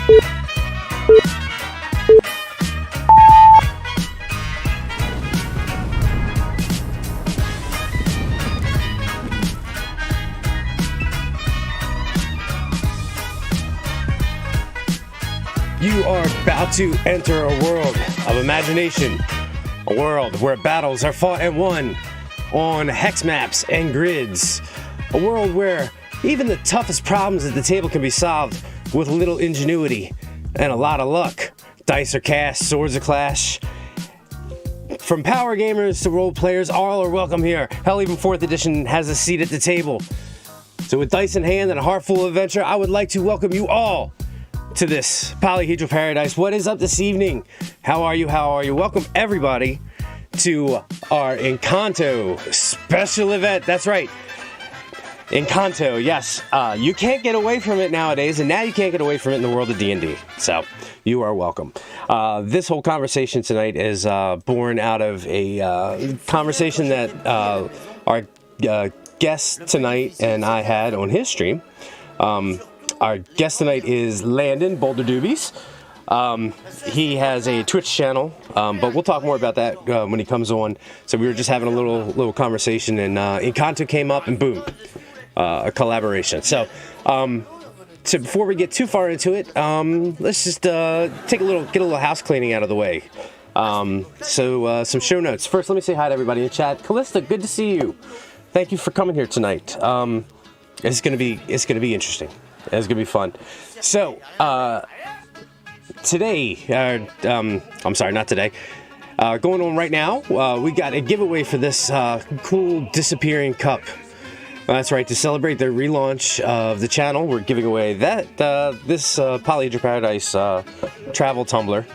You are about to enter a world of imagination, a world where battles are fought and won on hex maps and grids, a world where even the toughest problems at the table can be solved with a little ingenuity and a lot of luck. Dice are cast, swords are clashed. From power gamers to role players, all are welcome here. Hell, even 4th edition has a seat at the table. So with dice in hand and a heart full of adventure, I would like to welcome you all to this Polyhedral Paradise. What is up this evening? How are you? Welcome everybody to our Encanto special event. That's right, Encanto. Yes, you can't get away from it nowadays, and now you can't get away from it in the world of D&D. So you are welcome. This whole conversation tonight is born out of a conversation that our guest tonight and I had on his stream. Our guest tonight is Landon, Boulder Doobies. He has a Twitch channel, but we'll talk more about that when he comes on. So we were just having a little conversation, and Encanto came up, and boom, a collaboration. So before we get too far into it, let's just get a little house cleaning out of the way. Some show notes. First, let me say hi to everybody in chat. Callista, good to see you. Thank you for coming here tonight. It's gonna be interesting. It's gonna be fun. So today, I'm sorry, not today. Going on right now, we got a giveaway for this cool disappearing cup. That's right. To celebrate the relaunch of the channel, we're giving away this Polyhedral Paradise travel tumbler.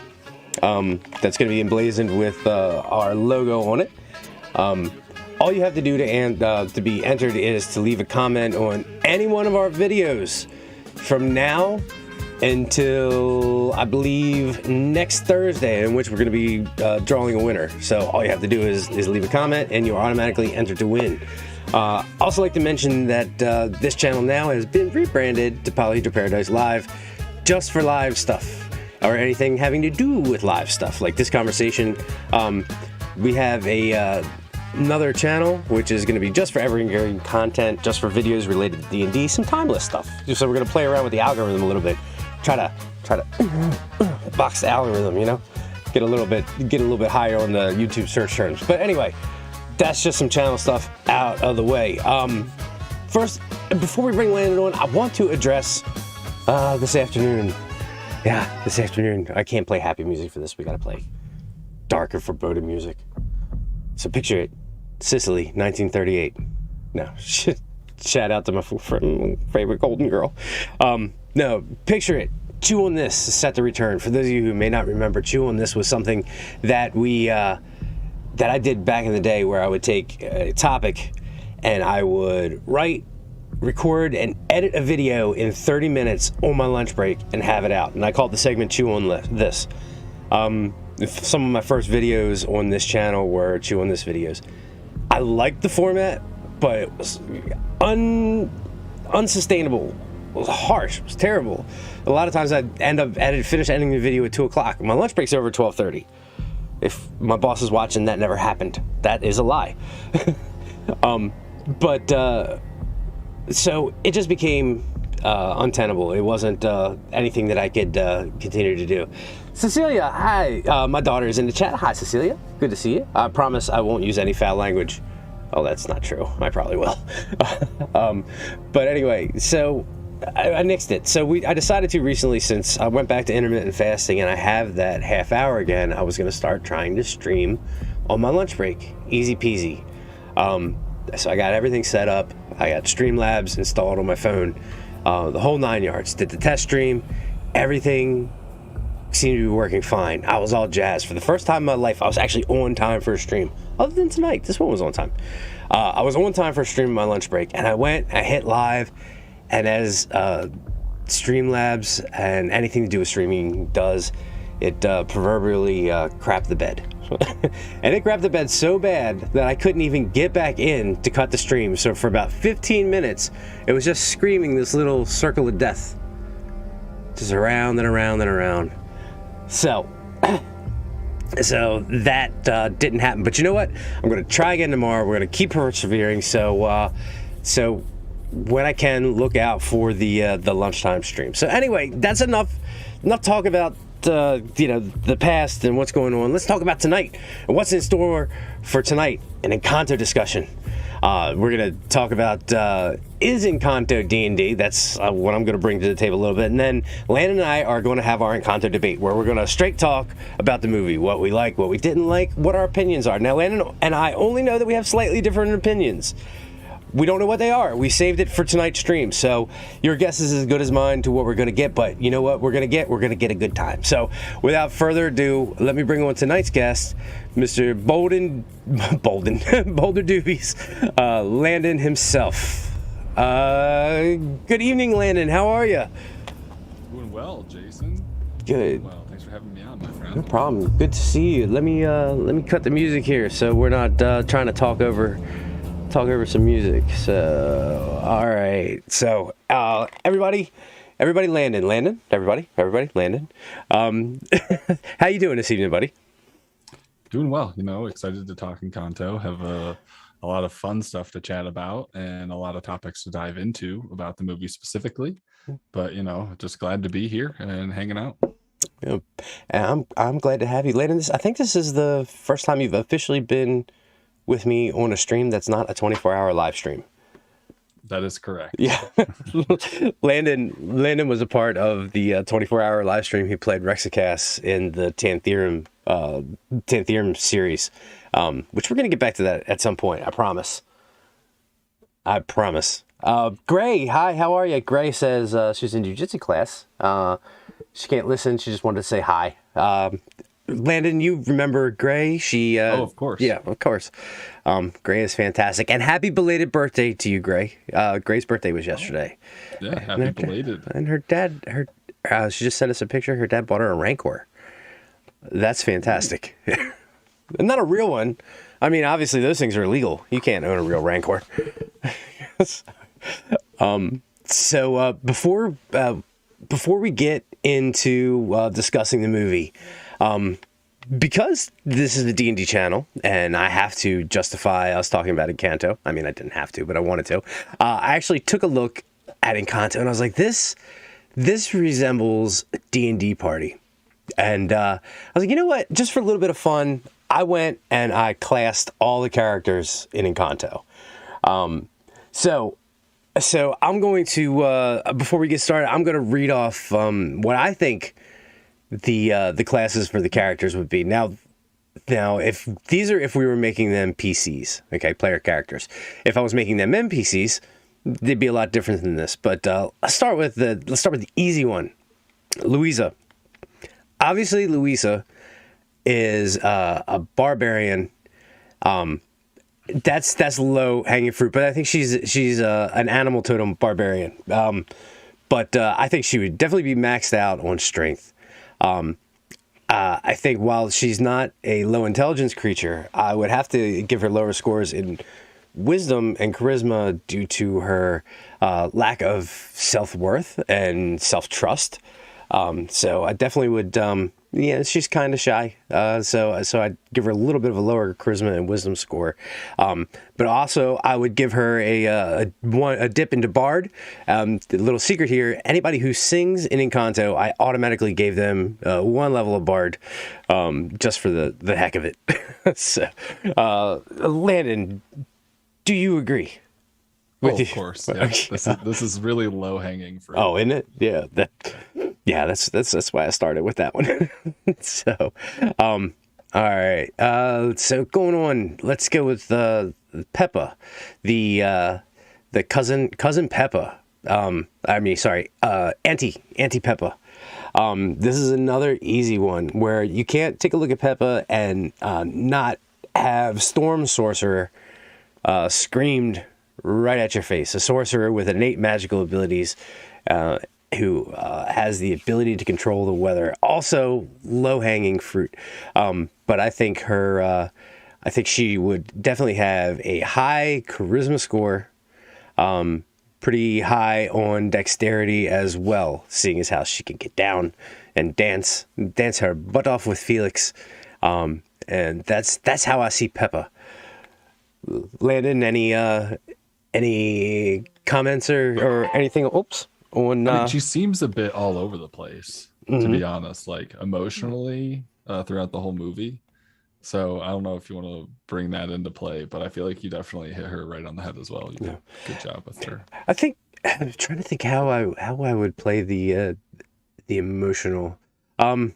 That's going to be emblazoned with our logo on it. All you have to do to be entered is to leave a comment on any one of our videos from now until, I believe, next Thursday, in which we're going to be drawing a winner. So all you have to do is leave a comment, and you're automatically entered to win. Also like to mention that this channel now has been rebranded to Polyhedral Paradise Live, just for live stuff, or anything having to do with live stuff, like this conversation. We have another channel which is going to be just for evergreen content, just for videos related to D&D, some timeless stuff. So we're going to play around with the algorithm a little bit, try to box the algorithm, you know, get a little bit higher on the YouTube search terms. But anyway, that's just some channel stuff out of the way. First, before we bring Landon on, I want to address this afternoon. Yeah, this afternoon. I can't play happy music for this. We got to play darker, foreboding music. So picture it. Sicily, 1938. No, shout out to my favorite golden girl. No, picture it. Chew on This is set to return. For those of you who may not remember, Chew on This was something that that I did back in the day, where I would take a topic and I would write, record, and edit a video in 30 minutes on my lunch break and have it out. And I called the segment Chew on This. Some of my first videos on this channel were Chew on This videos. I liked the format, but it was unsustainable. It was harsh. It was terrible. A lot of times I'd finish editing the video at 2 o'clock. My lunch break's over at 12:30. If my boss is watching, that never happened. That is a lie. So it just became untenable. It wasn't anything that I could continue to do. Cecilia, hi. My daughter is in the chat. Hi, Cecilia. Good to see you. I promise I won't use any foul language. Oh, that's not true. I probably will. But anyway, so I nixed it. So I decided to recently, since I went back to intermittent fasting and I have that half hour again, I was going to start trying to stream on my lunch break. Easy peasy. So I got everything set up. I got Streamlabs installed on my phone. The whole 9 yards. Did the test stream. Everything seemed to be working fine. I was all jazzed. For the first time in my life, I was actually on time for a stream. Other than tonight, this one was on time. I was on time for a stream on my lunch break, and I hit live, and as Streamlabs and anything to do with streaming does, it proverbially crapped the bed. And it crapped the bed so bad that I couldn't even get back in to cut the stream. So for about 15 minutes, it was just screaming this little circle of death. just around and around and around. So that didn't happen. But you know what? I'm going to try again tomorrow. We're going to keep persevering. So when I can, look out for the lunchtime stream. So anyway, that's enough talk about the past and what's going on. Let's talk about tonight and what's in store for tonight. An Encanto discussion. We're going to talk about is Encanto D&D. That's what I'm going to bring to the table a little bit. And then Landon and I are going to have our Encanto debate, where we're going to straight talk about the movie, what we like, what we didn't like, what our opinions are. Now, Landon and I only know that we have slightly different opinions. We don't know what they are. We saved it for tonight's stream. So your guess is as good as mine to what we're going to get. But you know what we're going to get? We're going to get a good time. So without further ado, let me bring on tonight's guest, Mr. Boulder Doobies, Landon himself. Good evening, Landon. How are you? Doing well, Jason. Good. Well, thanks for having me on, my friend. No problem. Good to see you. Let me cut the music here so we're not trying to talk over some music. So all right. So everybody, Landon. Everybody, Landon. How you doing this evening, buddy? Doing well. Excited to talk Encanto. Have a lot of fun stuff to chat about and a lot of topics to dive into about the movie specifically. But just glad to be here and hanging out. Yeah. And I'm glad to have you, Landon. I think this is the first time you've officially been with me on a stream that's not a 24-hour live stream. That is correct. Yeah. Landon was a part of the 24-hour live stream. He played Rexicast in the Tantherum series, which we're going to get back to that at some point. I promise. Gray, hi, how are you? Gray says she's in jiu-jitsu class. She can't listen. She just wanted to say hi. Landon, you remember Gray? She of course. Yeah, of course. Gray is fantastic. And happy belated birthday to you, Gray. Gray's birthday was yesterday. Yeah, happy belated. And her dad, she just sent us a picture. Her dad bought her a Rancor. That's fantastic. Not a real one. I mean, obviously those things are illegal. You can't own a real Rancor. So before we get into discussing the movie, because this is the D&D channel and I have to justify us talking about Encanto. I mean, I didn't have to, but I wanted to. I actually took a look at Encanto and I was like, this resembles a D&D party. And I was like, you know what? Just for a little bit of fun, I went and I classed all the characters in Encanto. So I'm going to, before we get started, I'm going to read off what I think the classes for the characters would be. Now, if we were making them PCs, okay, player characters. If I was making them NPCs, they'd be a lot different than this. But let's start with the easy one, Louisa. Obviously, Louisa is a barbarian. That's low hanging fruit, but I think she's an animal totem barbarian. But I think she would definitely be maxed out on strength. I think while she's not a low intelligence creature, I would have to give her lower scores in wisdom and charisma due to her lack of self-worth and self-trust. So I definitely would, she's kind of shy. So I'd give her a little bit of a lower charisma and wisdom score. But also I would give her a dip into Bard. The little secret here, anybody who sings in Encanto, I automatically gave them one level of Bard, just for the heck of it. So, Landon, do you agree? Of course. Yeah. This is really low hanging fruit. Oh, isn't it? Yeah. That's why I started with that one. So, all right. So going on, let's go with Peppa, the cousin Peppa. Auntie Peppa. This is another easy one where you can't take a look at Peppa and not have Storm Sorcerer screamed right at your face. A sorcerer with innate magical abilities, who has the ability to control the weather. Also, low-hanging fruit. But I think she would definitely have a high charisma score, pretty high on dexterity as well, seeing as how she can get down and dance her butt off with Felix. And that's how I see Peppa. Landon, any comments or anything? Oops. On I mean, she seems a bit all over the place, to be honest, like emotionally throughout the whole movie. So I don't know if you want to bring that into play, but I feel like you definitely hit her right on the head as well. You did a good job with her. I think I'm trying to think how I would play the emotional. Yeah,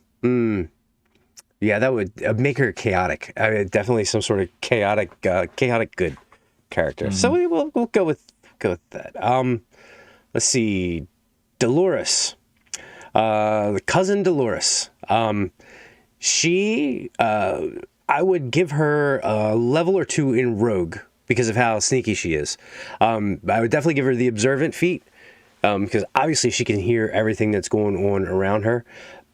that would make her chaotic. I mean, definitely some sort of chaotic good character. So we'll go with that. Let's see, Dolores, the cousin Dolores. She, I would give her a level or 2 in Rogue because of how sneaky she is. I would definitely give her the observant feat because obviously she can hear everything that's going on around her.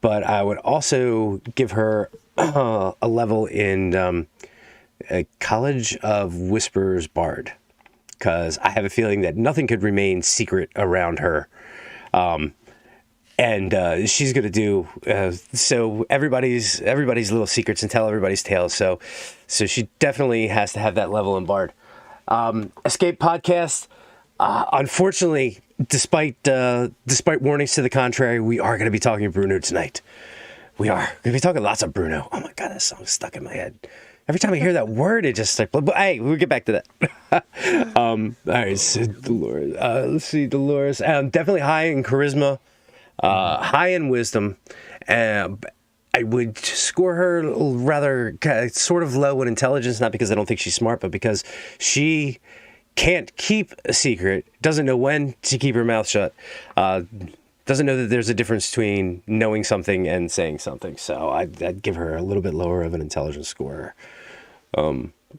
But I would also give her a level in a College of Whispers Bard because I have a feeling that nothing could remain secret around her. And she's going to do so everybody's little secrets and tell everybody's tales. So she definitely has to have that level in Bard. Escape podcast. Unfortunately, despite warnings to the contrary, we are going to be talking Bruno tonight. We are going to be talking lots of Bruno. Oh my God, that song's stuck in my head. Every time I hear that word, it just like. But hey, we'll get back to that. All right, so Dolores. Let's see, Dolores. Definitely high in charisma. High in wisdom. I would score her rather sort of low in intelligence, not because I don't think she's smart, but because she can't keep a secret, doesn't know when to keep her mouth shut, doesn't know that there's a difference between knowing something and saying something. So I'd give her a little bit lower of an intelligence score.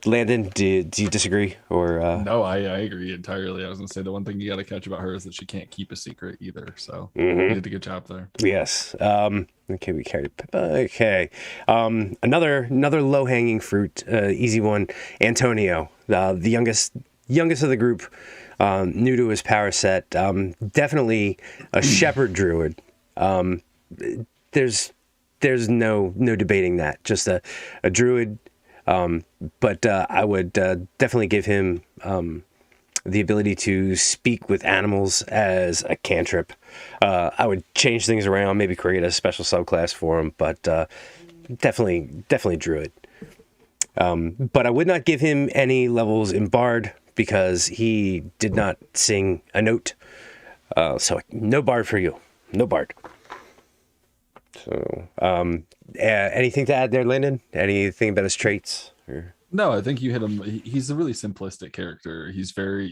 Landon, do you disagree? Or No, I agree entirely. I was going to say the one thing you got to catch about her is that she can't keep a secret either. So you did a good job there. Yes. Okay, we carried Pippa. Okay. Another low-hanging fruit, easy one. Antonio, the youngest of the group, new to his power set. Definitely a shepherd druid. There's no debating that. Just a druid. But I would definitely give him the ability to speak with animals as a cantrip. I would change things around, maybe create a special subclass for him, but definitely druid. But I would not give him any levels in Bard because he did not sing a note. So no Bard for you. No Bard. So, anything to add there, Landon? Anything about his traits? Or? No, I think you hit him. He's a really simplistic character.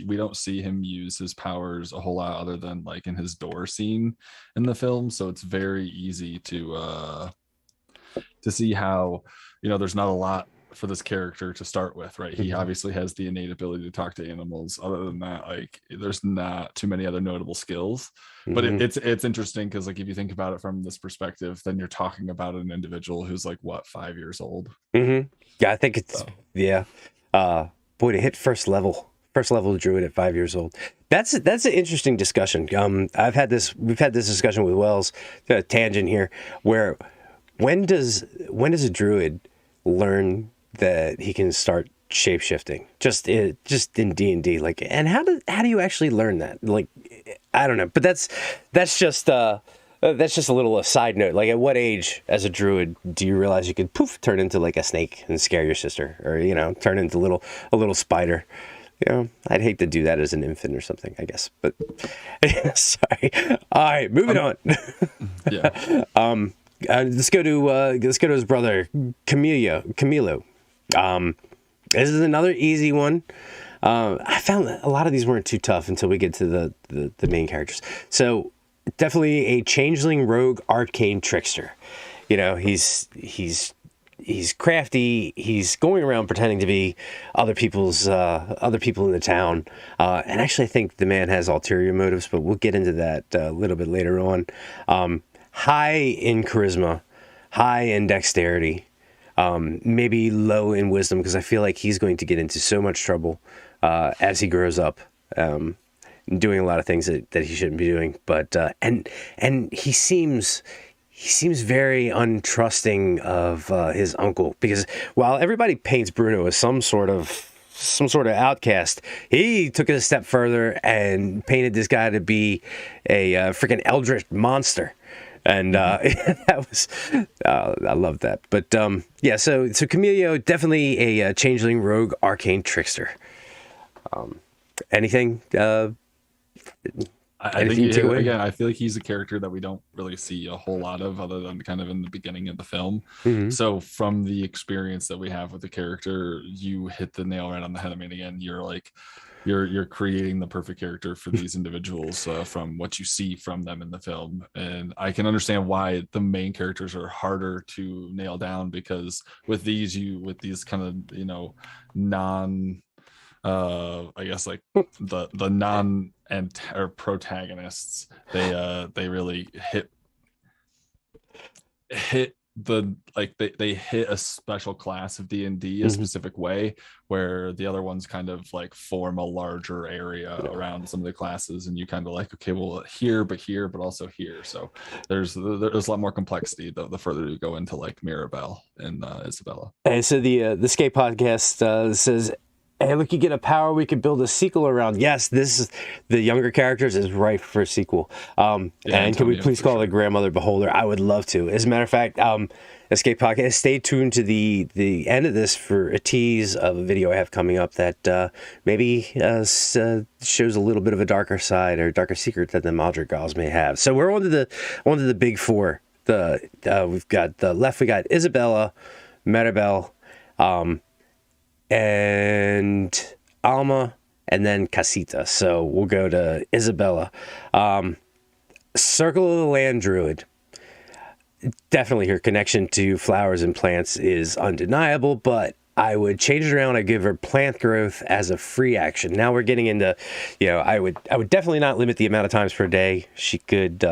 We don't see him use his powers a whole lot other than like in his door scene in the film. So it's very easy to see how, there's not a lot for this character to start with, right? He obviously has the innate ability to talk to animals. Other than that, like there's not too many other notable skills. But it's interesting because like if you think about it from this perspective, then you're talking about an individual who's like 5 years old. Yeah, I think it's boy, to hit first level druid at 5 years old. That's an interesting discussion. We've had this discussion with Wells, tangent here, where when does a druid learn that he can start shape-shifting just in D&D, like, and how do you actually learn that? Like, I don't know, but that's just a little side note. Like, at what age as a druid do you realize you could turn into like a snake and scare your sister, or turn into a little spider? I'd hate to do that as an infant or something, I guess, but sorry. All right, moving on. Yeah. Let's go to his brother Camilo. This is another easy one. I found that a lot of these weren't too tough until we get to the main characters. So definitely a changeling, rogue, arcane trickster. He's crafty. He's going around pretending to be other people in the town. And actually, I think the man has ulterior motives, but we'll get into that a little bit later on. High in charisma, high in dexterity, maybe low in wisdom, because I feel like he's going to get into so much trouble as he grows up. doing a lot of things that he shouldn't be doing. But and he seems very untrusting of his uncle, because while everybody paints Bruno as some sort of outcast, he took it a step further and painted this guy to be a freaking eldritch monster. And that was, I love that. But yeah, so Camillo, definitely a changeling, rogue, arcane trickster. Anything? I think again, I feel like he's a character that we don't really see a whole lot of, other than kind of in the beginning of the film. Mm-hmm. So from the experience that we have with the character, you hit the nail right on the head. I mean, again, you're creating the perfect character for these individuals from what you see from them in the film. And I can understand why the main characters are harder to nail down, because with these kind of, you know, I guess like the non or protagonists, they really hit the, like they hit a special class of D&D a specific way, where the other ones kind of like form a larger area around some of the classes, and you kind of like, okay, well, here, but also here. So there's a lot more complexity the further you go into like Mirabelle and Isabella. And so the Skate Podcast says, hey, look, you get a power we could build a sequel around. Yes, this is the younger characters is ripe for a sequel. And can we please call it Grandmother Beholder? I would love to. As a matter of fact, Escape Podcast, stay tuned to the end of this for a tease of a video I have coming up that maybe shows a little bit of a darker side or darker secret that the Madrigals may have. So we're on to the big four. We've got the left. We got Isabella, Maribel, and Alma, and then Casita. So we'll go to Isabella. Circle of the Land Druid. Definitely her connection to flowers and plants is undeniable, but I would change it around. I'd give her plant growth as a free action. Now we're getting into, you know, I would definitely not limit the amount of times per day she could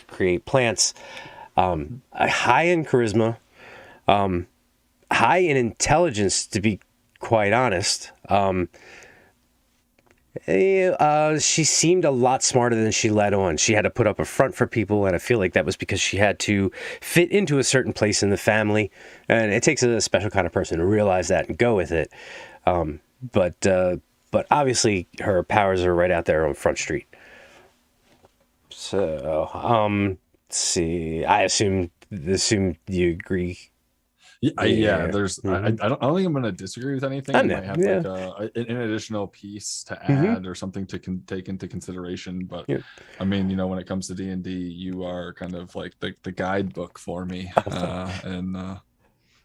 create plants. High in charisma, high in intelligence, to be quite honest. She seemed a lot smarter than she let on. She had to put up a front for people, and I feel like that was because she had to fit into a certain place in the family, and it takes a special kind of person to realize that and go with it. But obviously her powers are right out there on Front Street. So let's see. I assume you agree. Yeah. There's. I don't think I'm going to disagree with anything. I might have like an additional piece to add or something to take into consideration. But I mean, you know, when it comes to D&D, you are kind of like the guidebook for me, and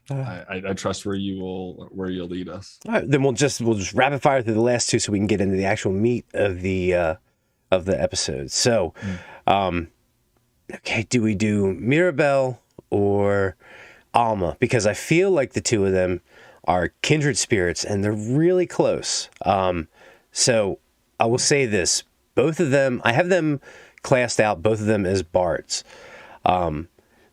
I trust where you'll lead us. All right, then we'll just rapid fire through the last two so we can get into the actual meat of the episode. So, okay, do we do Mirabelle or Alma? Because I feel like the two of them are kindred spirits and they're really close. So I will say this. Both of them, I have them classed out, both of them as bards.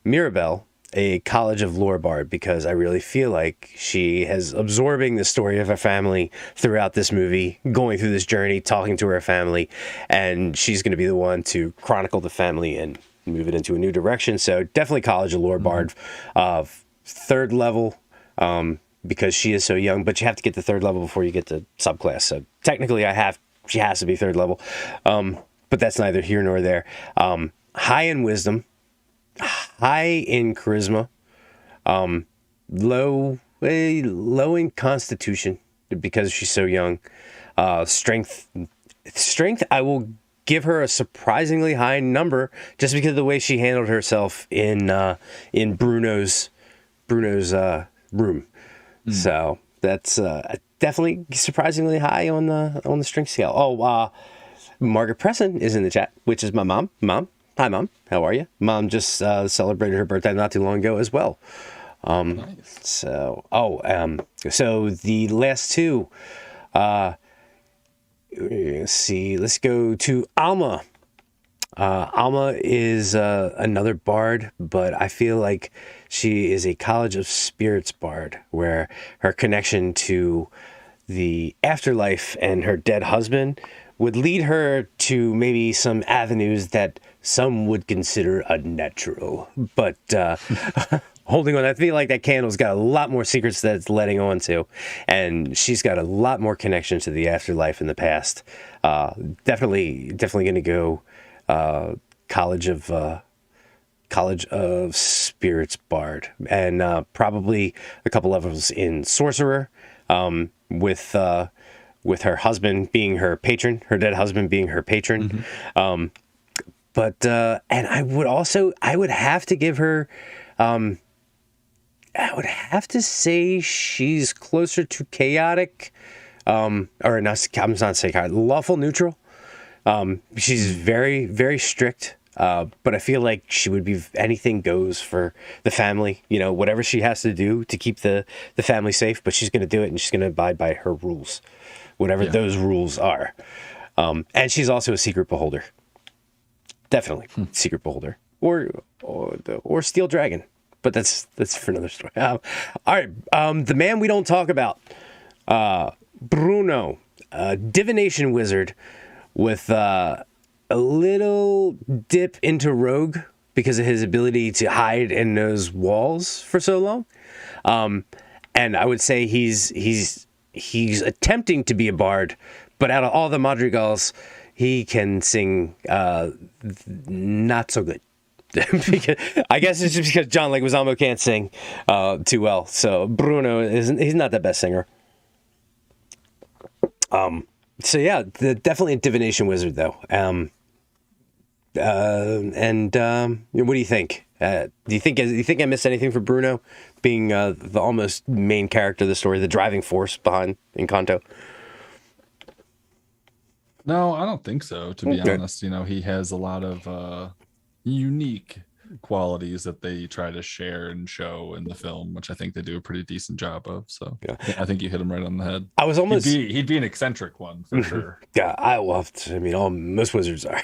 Mirabelle, a College of Lore bard, because I really feel like she is absorbing the story of her family throughout this movie, going through this journey, talking to her family, and she's going to be the one to chronicle the family and move it into a new direction. So definitely College of Lore bard, third level, because she is so young, but you have to get to third level before you get to subclass. So technically she has to be third level, but that's neither here nor there. High in wisdom, high in charisma, low in constitution because she's so young. Strength, I will give her a surprisingly high number just because of the way she handled herself in Bruno's room. So that's definitely surprisingly high on the strength scale. Margaret Preston is in the chat, which is my mom. Hi, Mom. How are you? Mom just celebrated her birthday not too long ago as well. Nice. So the last two. Let's see. Let's go to Alma. Alma is another bard, but I feel like she is a College of Spirits bard, where her connection to the afterlife and her dead husband would lead her to maybe some avenues that some would consider unnatural. But holding on, I feel like that candle's got a lot more secrets that it's letting on to, and she's got a lot more connection to the afterlife in the past. Definitely going to go College of Spirits Bard, and probably a couple levels in Sorcerer, with her husband being her patron, her dead husband being her patron. But and I would have to give her, I would have to say she's closer to chaotic, or not, I'm not saying chaotic, lawful neutral. She's very, very strict. But I feel like she would be anything goes for the family, whatever she has to do to keep the family safe, but she's going to do it, and she's going to abide by her rules, whatever those rules are. And she's also a secret beholder. Definitely secret beholder, or steel dragon, but that's for another story. All right. The man we don't talk about, Bruno, divination wizard with, a little dip into rogue because of his ability to hide in those walls for so long. And I would say he's attempting to be a bard, but out of all the madrigals, he can sing not so good. Because, I guess it's just because John Leguizamo can't sing too well. So Bruno he's not the best singer. So yeah, definitely a divination wizard though. What do you think? Do you think I missed anything for Bruno being the almost main character of the story, the driving force behind Encanto? No, I don't think so. To be honest, he has a lot of unique qualities that they try to share and show in the film, which I think they do a pretty decent job of. So yeah, I think you hit him right on the head. I was almost he'd be an eccentric one for sure. Yeah, most wizards are,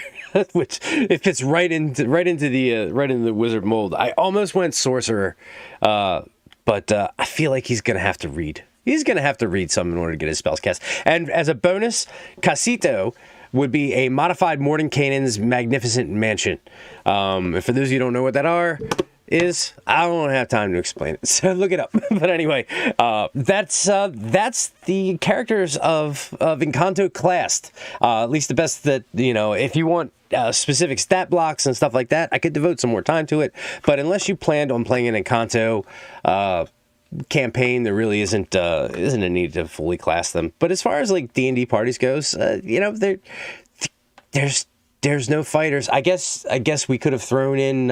which it fits right into the wizard mold. I almost went sorcerer, but I feel like he's gonna have to read. He's gonna have to read some in order to get his spells cast. And as a bonus, Casito would be a modified Mordenkainen's magnificent mansion. And for those of you who don't know what that is, I don't have time to explain it, so look it up. But anyway, that's the characters of Encanto classed. At least the best that, if you want specific stat blocks and stuff like that, I could devote some more time to it. But unless you planned on playing an Encanto campaign, there really isn't a need to fully class them. But as far as like D&D parties goes, there's no fighters. I guess we could have thrown in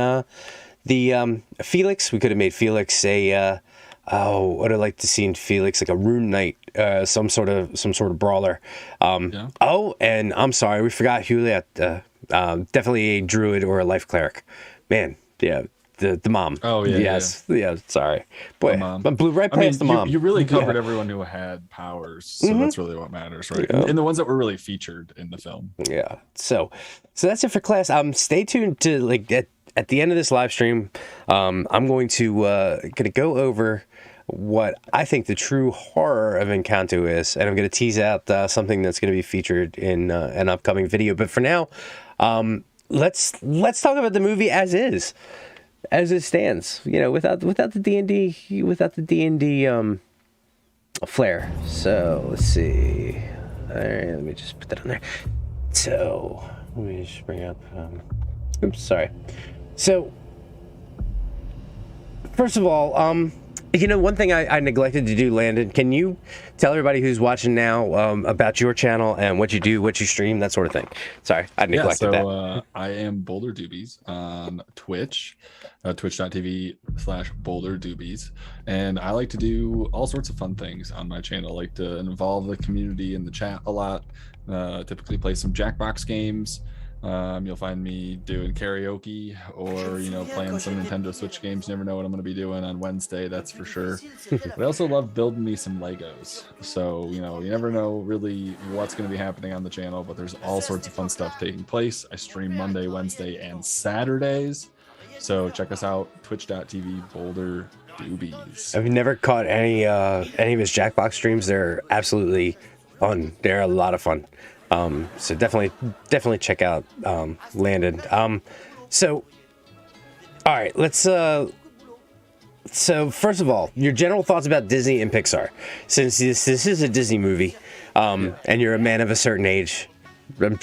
the Felix. We could have made Felix a what I'd like to see in Felix, like a rune knight, some sort of brawler. Oh, and I'm sorry, we forgot Juliet. Definitely a druid or a life cleric. Man, yeah. The mom. Oh yeah. Yes. Yeah. Sorry. Boy, I blew right past the mom. You really covered everyone who had powers, so that's really what matters, right? Yeah. And the ones that were really featured in the film. Yeah. So that's it for class. Stay tuned to at the end of this live stream. I'm going to go over what I think the true horror of Encanto is, and I'm going to tease out something that's going to be featured in an upcoming video. But for now, let's talk about the movie as is. As it stands, without the D&D flair. So let's see. All right, let me just put that on there. So let me just bring up. Oops, sorry. So first of all, one thing I neglected to do, Landon. Can you tell everybody who's watching now about your channel and what you do, what you stream, that sort of thing? Sorry, I neglected that. I am Boulder Doobies on Twitch, twitch.tv/Boulder Doobies. And I like to do all sorts of fun things on my channel. I like to involve the community in the chat a lot, typically play some Jackbox games. You'll find me doing karaoke or, playing some Nintendo Switch games. You never know what I'm going to be doing on Wednesday, that's for sure. But I also love building me some Legos. So, you never know really what's going to be happening on the channel, but there's all sorts of fun stuff taking place. I stream Monday, Wednesday, and Saturdays. So check us out, twitch.tv Boulder Doobies. I've never caught any of his Jackbox streams. They're absolutely fun. They're a lot of fun. So definitely check out Landon. So all right, let's. So first of all, your general thoughts about Disney and Pixar, since this is a Disney movie, and you're a man of a certain age.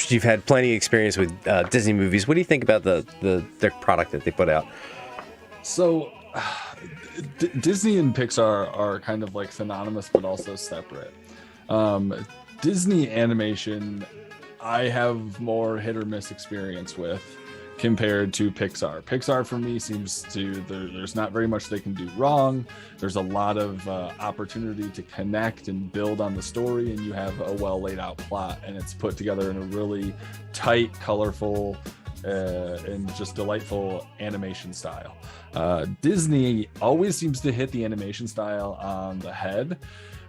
You've had plenty of experience with Disney movies. What do you think about their product that they put out? So, Disney and Pixar are kind of like synonymous, but also separate. Disney animation, I have more hit or miss experience with compared to Pixar. Pixar for me seems to, there's not very much they can do wrong. There's a lot of opportunity to connect and build on the story, and you have a well laid out plot, and it's put together in a really tight, colorful, and just delightful animation style. Disney always seems to hit the animation style on the head,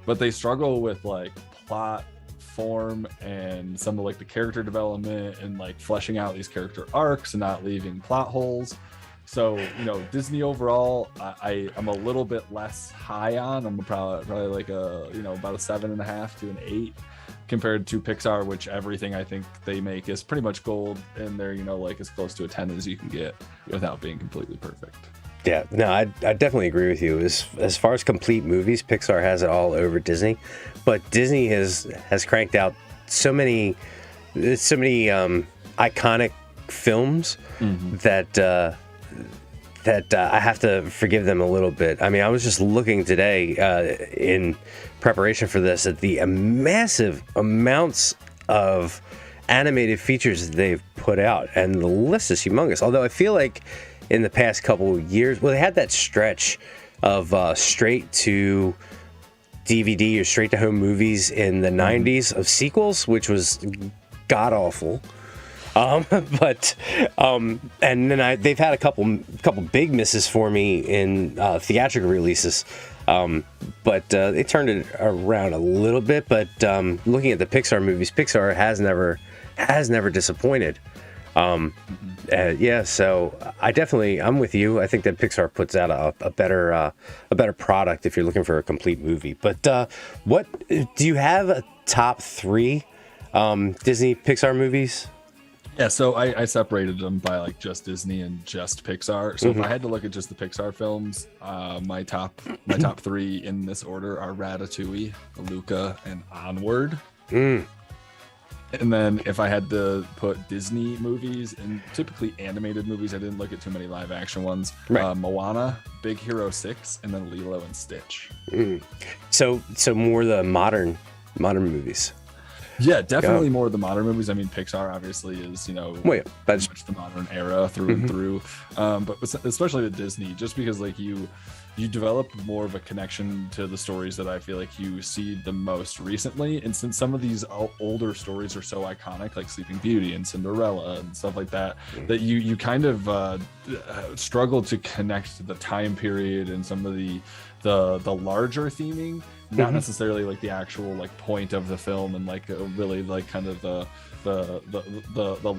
but they struggle with like plot, form, and some of like the character development and like fleshing out these character arcs and not leaving plot holes. So, you know, Disney overall, I'm a little bit less high on. I'm probably like a, you know, about a 7.5 to an 8 compared to Pixar, which everything I think they make is pretty much gold, and they're, you know, like as close to a 10 as you can get without being completely perfect. Yeah, no, I definitely agree with you. As far as complete movies, Pixar has it all over Disney, but Disney has cranked out so many iconic films that I have to forgive them a little bit. I mean, I was just looking today in preparation for this at the massive amounts of animated features that they've put out, and the list is humongous. Although I feel like in the past couple of years, well, they had that stretch of straight to DVD or straight to home movies in the 90s of sequels, which was god awful. And then they've had a couple big misses for me in theatrical releases, but they turned it around a little bit. But looking at the Pixar movies, Pixar has never disappointed. Yeah, so I'm with you. I think that Pixar puts out a better product if you're looking for a complete movie. But what do you have a top 3 Disney Pixar movies? Yeah, so I separated them by like just Disney and just Pixar. So if I had to look at just the Pixar films, my top 3 in this order are Ratatouille, Luca, and Onward. And then if I had to put Disney movies, and typically animated movies, I didn't look at too many live action ones. Right. Moana, Big Hero 6, and then Lilo and Stitch. So more the modern movies. Yeah, definitely more of the modern movies. I mean, Pixar obviously is, you know, that's much the modern era through and through. But especially with Disney, just because like you develop more of a connection to the stories that I feel like you see the most recently. And since some of these older stories are so iconic, like Sleeping Beauty and Cinderella and stuff like that, that you kind of struggle to connect to the time period and some of the larger theming, not necessarily like the actual like point of the film and like really like kind of the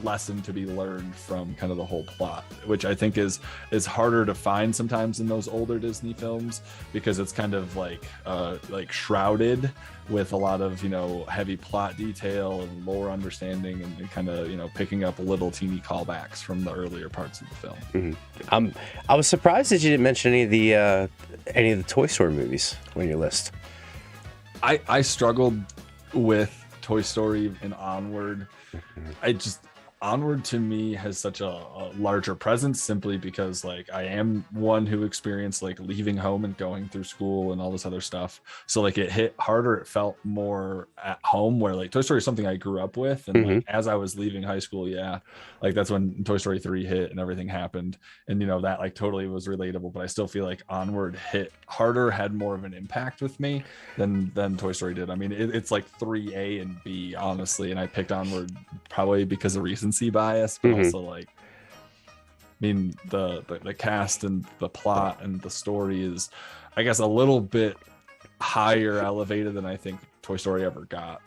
lesson to be learned from kind of the whole plot, which I think is harder to find sometimes in those older Disney films, because it's kind of like shrouded with a lot of, you know, heavy plot detail and lore understanding, and kind of, you know, picking up little teeny callbacks from the earlier parts of the film. I was surprised that you didn't mention any of the Toy Story movies on your list. I struggled with Toy Story and Onward. Onward to me has such a larger presence, simply because like I am one who experienced like leaving home and going through school and all this other stuff. So like it hit harder. It felt more at home, where like Toy Story is something I grew up with. And like as I was leaving high school, like that's when Toy Story 3 hit and everything happened. And, you know, that like totally was relatable, but I still feel like Onward hit harder, had more of an impact with me than Toy Story did. I mean, it's like 3A and B, honestly. And I picked Onward probably because of recency bias, but also like, I mean, the cast and the plot and the story is, I guess, a little bit higher elevated than I think Toy Story ever got.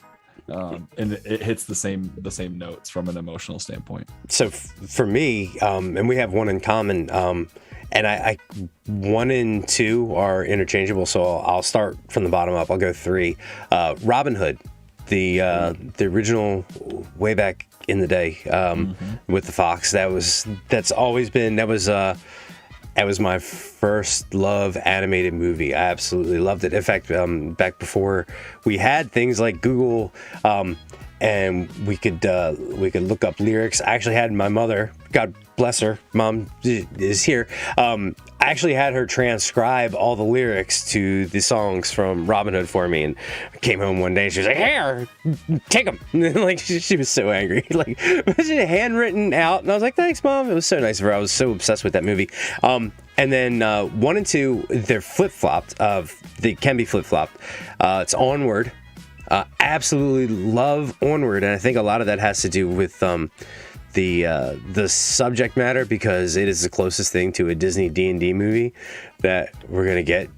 And it hits the same notes from an emotional standpoint. So for me, and we have one in common, and I 1 and 2 are interchangeable, so I'll start from the bottom up. I'll go 3. Robin Hood. the original way back in the day with the Fox. That was my first love animated movie. I absolutely loved it. In fact, back before we had things like Google, and we could look up lyrics. I actually had my mother, God bless her, Mom is here. I actually had her transcribe all the lyrics to the songs from Robin Hood for me, and I came home one day and she was like, "Here, take them." Like she was so angry, like handwritten out, and I was like, "Thanks, Mom." It was so nice of her. I was so obsessed with that movie. And then 1 and 2, they're flip-flopped. They can be flip-flopped. It's Onward. Absolutely love Onward, and I think a lot of that has to do with the subject matter, because it is the closest thing to a Disney D&D movie that we're gonna get.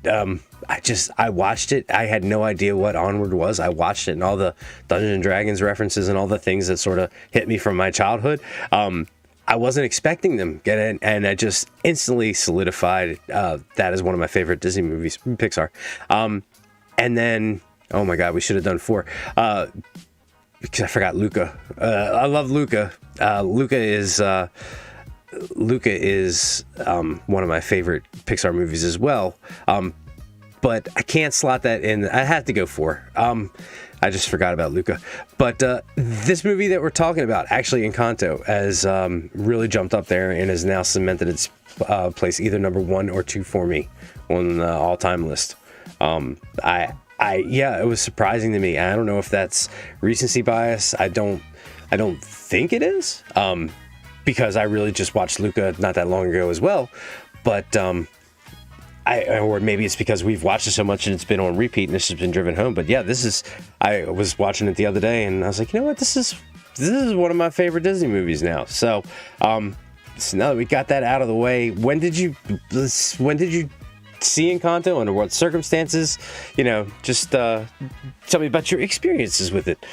I watched it. I had no idea what Onward was. I watched it, and all the Dungeons and Dragons references and all the things that sort of hit me from my childhood. I wasn't expecting them, and I just instantly solidified that as one of my favorite Disney movies, Pixar. And then, oh my God, we should have done 4. Because I forgot Luca. I love Luca. Luca is one of my favorite Pixar movies as well. But I can't slot that in. I had to go 4. I just forgot about Luca. But this movie that we're talking about, actually Encanto, has really jumped up there and has now cemented its place either number 1 or 2 for me on the all-time list. It was surprising to me. I don't know if that's recency bias. I don't think it is, because I really just watched Luca not that long ago as well. But or maybe it's because we've watched it so much and it's been on repeat and this has been driven home. But yeah, I was watching it the other day and I was like, you know what, this is one of my favorite Disney movies now. So now that we got that out of the way, when did you see Encanto? Under what circumstances? Just tell me about your experiences with it.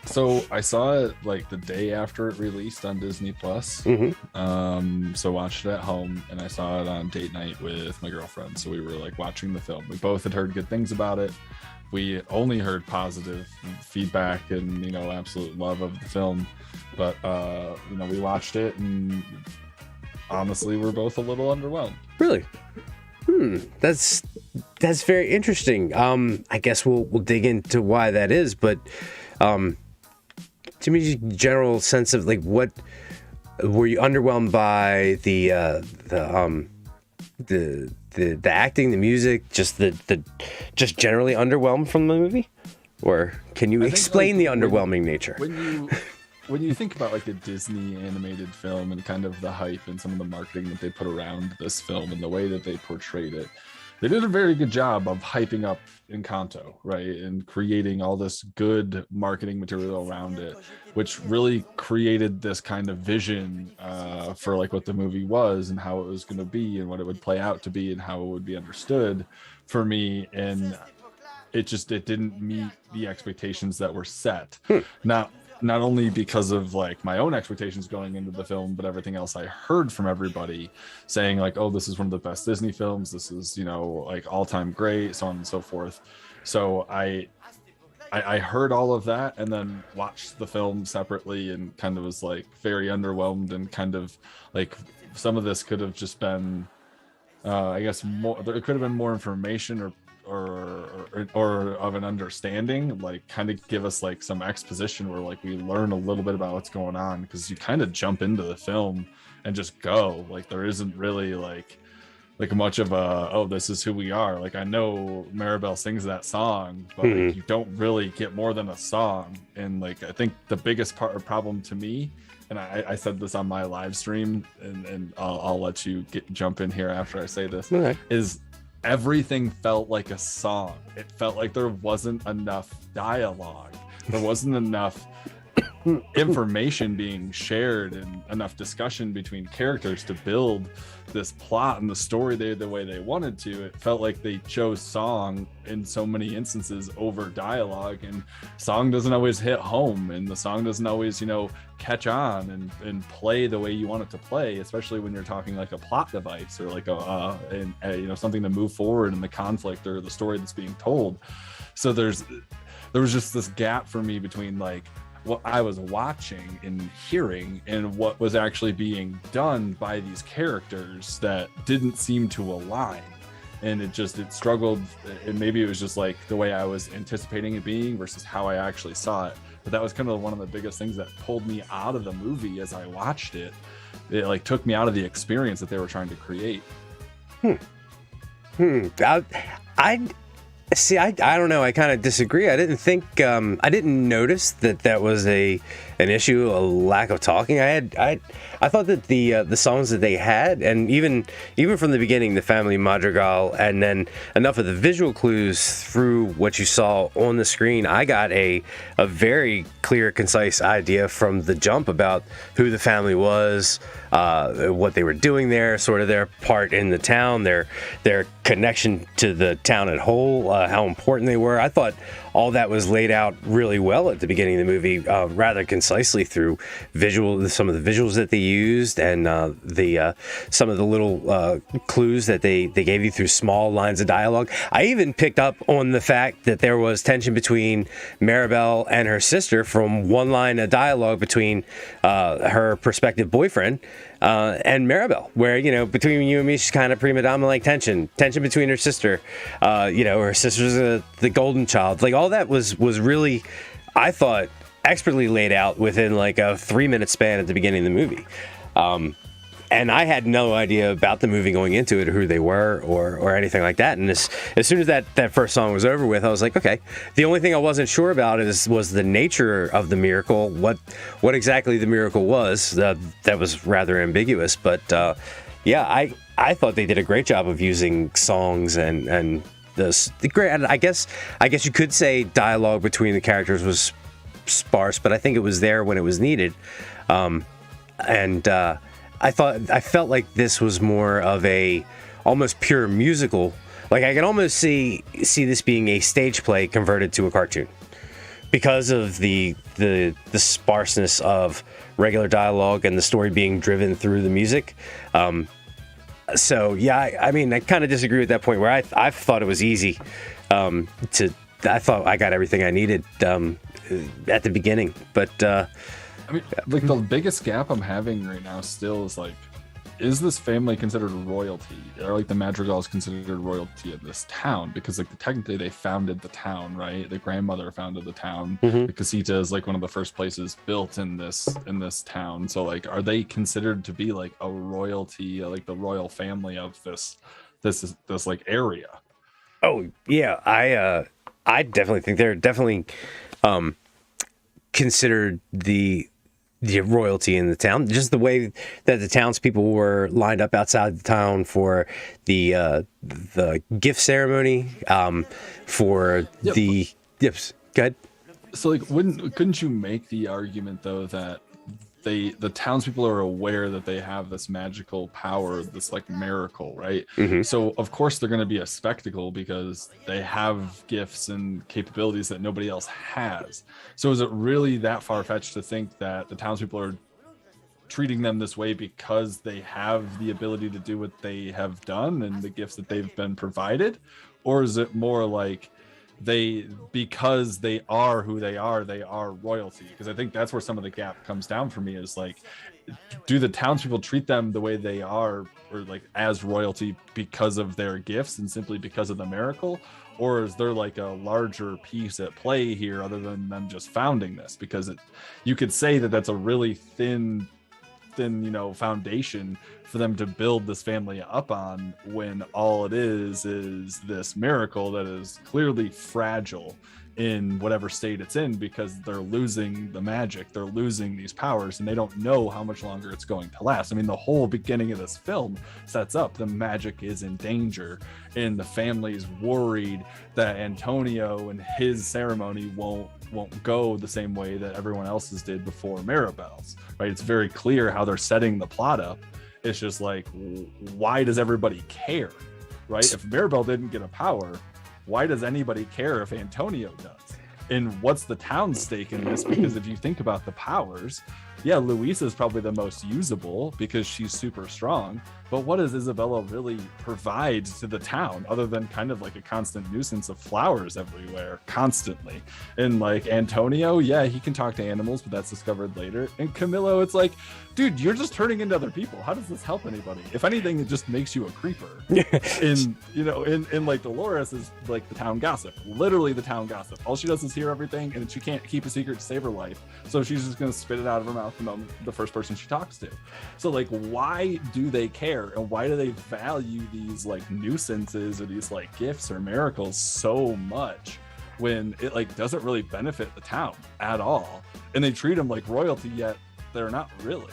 So I saw it like the day after it released on Disney Plus. So watched it at home, and I saw it on date night with my girlfriend. So we were like watching the film. We both had heard good things about it. We only heard positive feedback and absolute love of the film. But we watched it, and honestly, we're both a little underwhelmed. Really? That's very interesting. I guess we'll dig into why that is, but to me, general sense of like, what were you underwhelmed by? The acting, the music, just generally underwhelmed from the movie, or can you explain the underwhelming nature? When you think about like a Disney animated film and kind of the hype and some of the marketing that they put around this film and the way that they portrayed it, they did a very good job of hyping up Encanto, right? And creating all this good marketing material around it, which really created this kind of vision for like what the movie was and how it was going to be and what it would play out to be and how it would be understood for me. And it didn't meet the expectations that were set. Not only because of like my own expectations going into the film, but everything else I heard from everybody saying like, oh, this is one of the best Disney films. This is, like all-time great, so on and so forth. So I heard all of that and then watched the film separately and kind of was like very underwhelmed and kind of like some of this could have just been, I guess more, there could have been more information or of an understanding, like kind of give us like some exposition where like we learn a little bit about what's going on, because you kind of jump into the film and just go, like there isn't really like much of a, oh, this is who we are. Like I know Maribel sings that song, but like, you don't really get more than a song. And like I think the biggest problem to me, and I said this on my live stream, and I'll let you jump in here after I say this, is everything felt like a song. It felt like there wasn't enough dialogue. There wasn't enough information being shared and enough discussion between characters to build this plot and the story the way they wanted to. It felt like they chose song in so many instances over dialogue, and song doesn't always hit home, and the song doesn't always catch on and play the way you want it to play, especially when you're talking like a plot device or like a something to move forward in the conflict or the story that's being told. So there's there was just this gap for me between like what I was watching and hearing and what was actually being done by these characters that didn't seem to align. And it struggled, and maybe it was just like the way I was anticipating it being versus how I actually saw it. But that was kind of one of the biggest things that pulled me out of the movie as I watched it. It like took me out of the experience that they were trying to create. I see. I don't know. I kind of disagree. I didn't think. I didn't notice that was an issue, a lack of talking. I thought that the songs that they had, and even from the beginning, the Family Madrigal, and then enough of the visual clues through what you saw on the screen, I got a very clear, concise idea from the jump about who the family was, what they were doing there, sort of their part in the town, their connection to the town at whole, how important they were. I thought all that was laid out really well at the beginning of the movie, rather concisely through some of the visuals that they used, and some of the little clues that they gave you through small lines of dialogue. I even picked up on the fact that there was tension between Maribel and her sister from one line of dialogue between her prospective boyfriend and Maribel, where, between you and me, she's kind of prima donna, like tension between her sister. Her sister's the golden child. Like, all that was really, I thought, expertly laid out within like a 3-minute span at the beginning of the movie. And I had no idea about the movie going into it, or who they were, or anything like that. And as soon as that first song was over with, I was like, okay. The only thing I wasn't sure about was the nature of the miracle, what exactly the miracle was. That was rather ambiguous. But I thought they did a great job of using songs and I guess you could say dialogue between the characters was sparse, but I think it was there when it was needed. I felt like this was more of a almost pure musical. Like, I can almost see this being a stage play converted to a cartoon because of the sparseness of regular dialogue and the story being driven through the music. I kind of disagree with that point, where I thought it was easy. I thought I got everything I needed at the beginning, but like, the biggest gap I'm having right now still is like, is this family considered royalty, or like the Madrigals considered royalty of this town? Because like technically they founded the town, right? The grandmother founded the town. Mm-hmm. The casita is like one of the first places built in this town. So like, are they considered to be like a royalty, like the royal family of this like area? Oh yeah, I definitely think they're definitely considered the royalty in the town. Just the way that the townspeople were lined up outside the town for the gift ceremony, for the gifts. Go ahead. So like, couldn't you make the argument though that the townspeople are aware that they have this magical power, this like miracle, right? Mm-hmm. So of course they're going to be a spectacle because they have gifts and capabilities that nobody else has. So is it really that far-fetched to think that the townspeople are treating them this way because they have the ability to do what they have done and the gifts that they've been provided? Or is it more like because they are who they are royalty? Because I think that's where some of the gap comes down for me, is like, do the townspeople treat them the way they are, or like as royalty because of their gifts and simply because of the miracle? Or is there like a larger piece at play here other than them just founding this? Because you could say that that's a really thin foundation for them to build this family up on, when all it is this miracle that is clearly fragile in whatever state it's in, because they're losing the magic, they're losing these powers, and they don't know how much longer it's going to last. I mean, the whole beginning of this film sets up the magic is in danger, and the family's worried that Antonio and his ceremony won't go the same way that everyone else's did before Maribel's, right? It's very clear how they're setting the plot up. It's just like, why does everybody care, right? If Maribel didn't get a power, why does anybody care if Antonio does? And what's the town's stake in this? Because if you think about the powers, yeah, Luisa is probably the most usable because she's super strong, but what does Isabella really provide to the town other than kind of like a constant nuisance of flowers everywhere constantly? And like Antonio, yeah, he can talk to animals, but that's discovered later. And Camillo, it's like, dude, you're just turning into other people. How does this help anybody? If anything, it just makes you a creeper. In like Dolores is like the town gossip, literally the town gossip. All she does is hear everything, and she can't keep a secret to save her life, so she's just gonna spit it out of her mouth from the first person she talks to. So like, why do they care, and why do they value these like nuisances or these like gifts or miracles so much when it like doesn't really benefit the town at all, and they treat them like royalty, yet they're not really.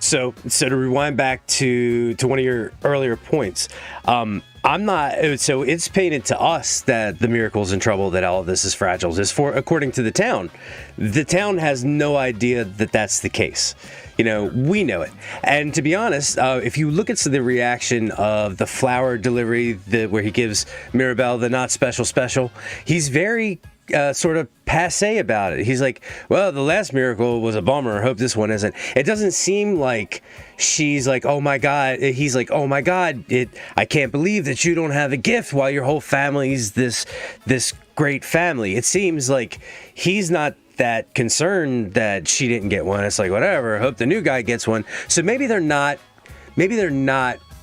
So to rewind back to one of your earlier points, I'm not. So it's painted to us that the miracle's in trouble, that all of this is fragile. According to the town. The town has no idea that that's the case. We know it. And to be honest, if you look at the reaction of the flower delivery, where he gives Mirabelle the not special, he's very sort of passe about it. He's like, well, the last miracle was a bummer. I hope this one isn't. It doesn't seem like she's like, oh my God. He's like, oh my God, I can't believe that you don't have a gift while your whole family's this great family. It seems like he's not that concerned that she didn't get one. It's like, whatever, I hope the new guy gets one. So maybe they're not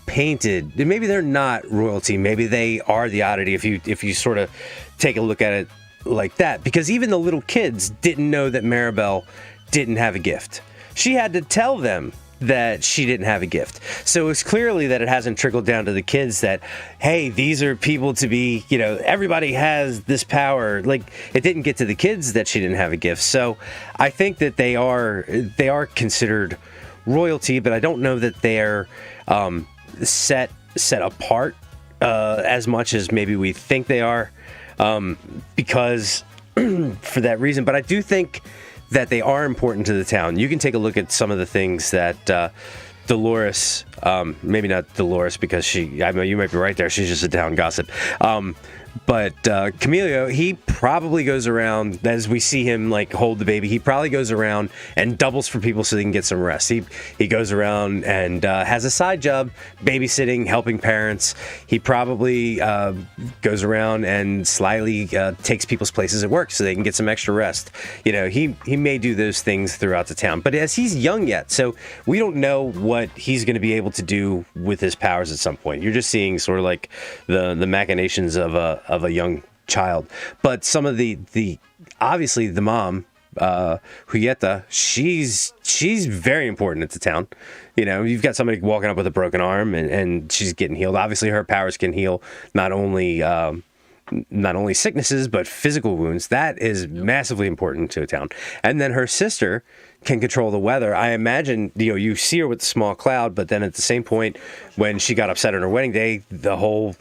painted. Maybe they're not royalty. Maybe they are the oddity if you sort of take a look at it like that, because even the little kids didn't know that Mirabelle didn't have a gift. She had to tell them that she didn't have a gift. So it's clearly that it hasn't trickled down to the kids that, hey, these are people to be, everybody has this power. Like, it didn't get to the kids that she didn't have a gift. So I think that they are considered royalty, but I don't know that they're set apart as much as maybe we think they are. Because for that reason, but I do think that they are important to the town. You can take a look at some of the things that Dolores, maybe not Dolores, because I mean, you might be right there, she's just a town gossip. But Camillo, he probably goes around, as we see him like hold the baby, he probably goes around and doubles for people so they can get some rest. He goes around and has a side job, babysitting, helping parents. He probably goes around and slyly takes people's places at work so they can get some extra rest. He may do those things throughout the town. But as he's young yet, so we don't know what he's going to be able to do with his powers at some point. You're just seeing sort of like the machinations of a young child. But some of the obviously the mom, Julieta, she's very important at the town. You've got somebody walking up with a broken arm and she's getting healed. Obviously her powers can heal not only sicknesses but physical wounds. That is massively important to a town. And then her sister can control the weather. I imagine you see her with the small cloud, but then at the same point when she got upset on her wedding day, but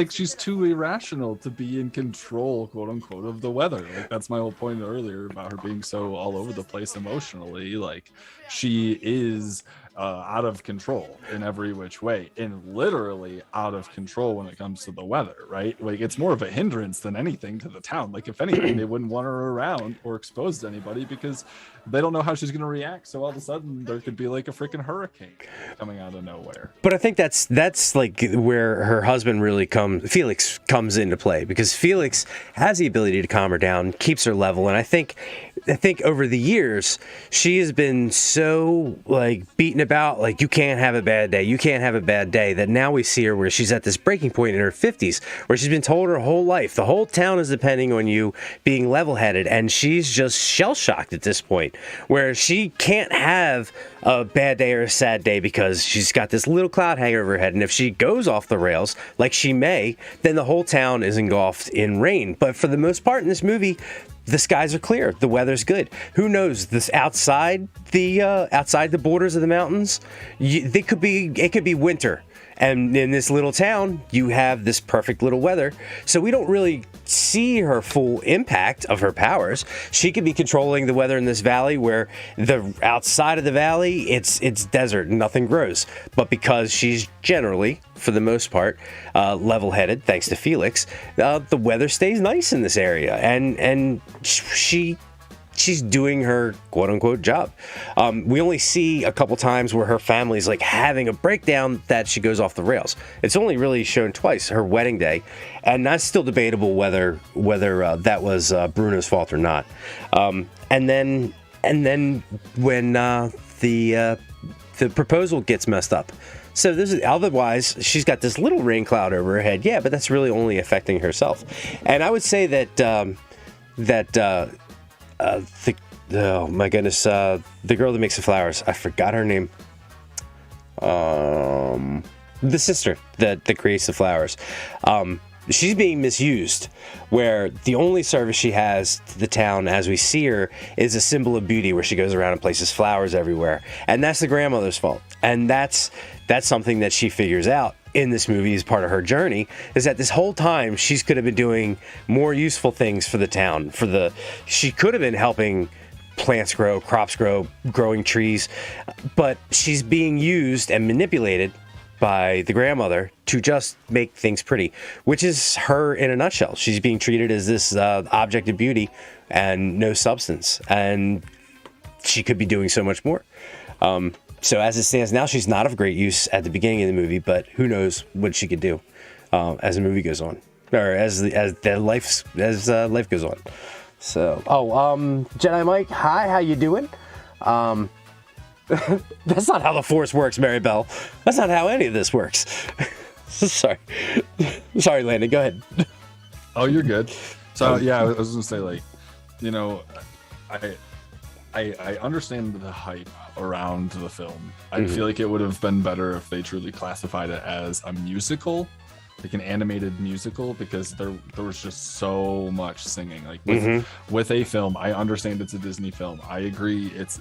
she's too irrational to be in control, quote unquote, of the weather. Like, that's my whole point earlier about her being so all over the place emotionally. Like, she is out of control in every which way, and literally out of control when it comes to the weather, right? Like, it's more of a hindrance than anything to the town. Like, if anything, they wouldn't want her around or exposed to anybody because they don't know how she's going to react. So all of a sudden there could be like a freaking hurricane coming out of nowhere. But I think that's like where her husband Felix comes into play, because Felix has the ability to calm her down, keeps her level. And I think over the years, she has been so like beaten about, like, you can't have a bad day, that now we see her where she's at this breaking point in her 50s, where she's been told her whole life, the whole town is depending on you being level-headed, and she's just shell-shocked at this point, where she can't have a bad day or a sad day because she's got this little cloud hanging over her head, and if she goes off the rails, like she may, then the whole town is engulfed in rain. But for the most part in this movie, the skies are clear. The weather's good. Who knows? This outside the borders of the mountains, it could be winter. And in this little town, you have this perfect little weather. So we don't really see her full impact of her powers. She could be controlling the weather in this valley, where the outside of the valley, it's desert, nothing grows. But because she's generally, for the most part, level-headed, thanks to Felix, the weather stays nice in this area. And she she's doing her quote unquote job. We only see a couple times where her family's like having a breakdown that she goes off the rails. It's only really shown twice, her wedding day, and that's still debatable whether that was Bruno's fault or not. And then when the proposal gets messed up. So this is otherwise she's got this little rain cloud over her head. Yeah, but that's really only affecting herself. And I would say that oh my goodness, the girl that makes the flowers, I forgot her name. The sister that creates the flowers. She's being misused, where the only service she has to the town as we see her is a symbol of beauty, where she goes around and places flowers everywhere. And that's the grandmother's fault. And that's something that she figures out in this movie as part of her journey, is that this whole time she could have been doing more useful things for the town. She could have been helping plants grow, crops grow, growing trees, but she's being used and manipulated by the grandmother to just make things pretty, which is her in a nutshell. She's being treated as this object of beauty and no substance, and she could be doing so much more. So as it stands now, she's not of great use at the beginning of the movie, but who knows what she could do as the movie goes on, or as life goes on. So, Jedi Mike, hi, how you doing? That's not how the Force works, Mary Bell. That's not how any of this works. Sorry, Landon. Go ahead. Oh, you're good. So yeah, I was gonna say, like, you know, I understand the hype around the film. I feel like it would have been better if they truly classified it as a musical, like an animated musical, because there was just so much singing. Like with a film, I understand it's a Disney film. I agree. It's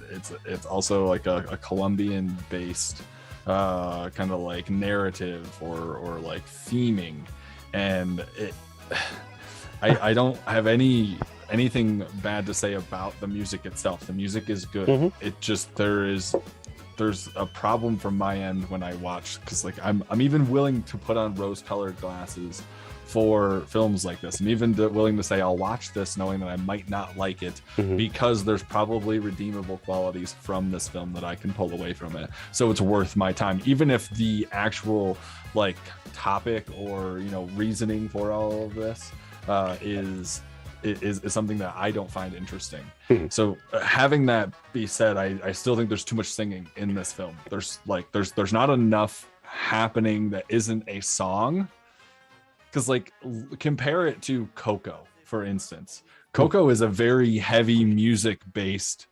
also like a Colombian based kind of like narrative or like theming, and I don't have anything bad to say about the music itself. The music is good. It just there's a problem from my end when I watch, because like I'm even willing to put on rose-colored glasses for films like this. I'm even willing to say I'll watch this knowing that I might not like it, because there's probably redeemable qualities from this film that I can pull away from it. So it's worth my time, even if the actual like topic or reasoning for all of this is something that I don't find interesting. So having that be said, I still think there's too much singing in this film. There's not enough happening that isn't a song. Because like compare it to Coco, for instance. Coco is a very heavy music based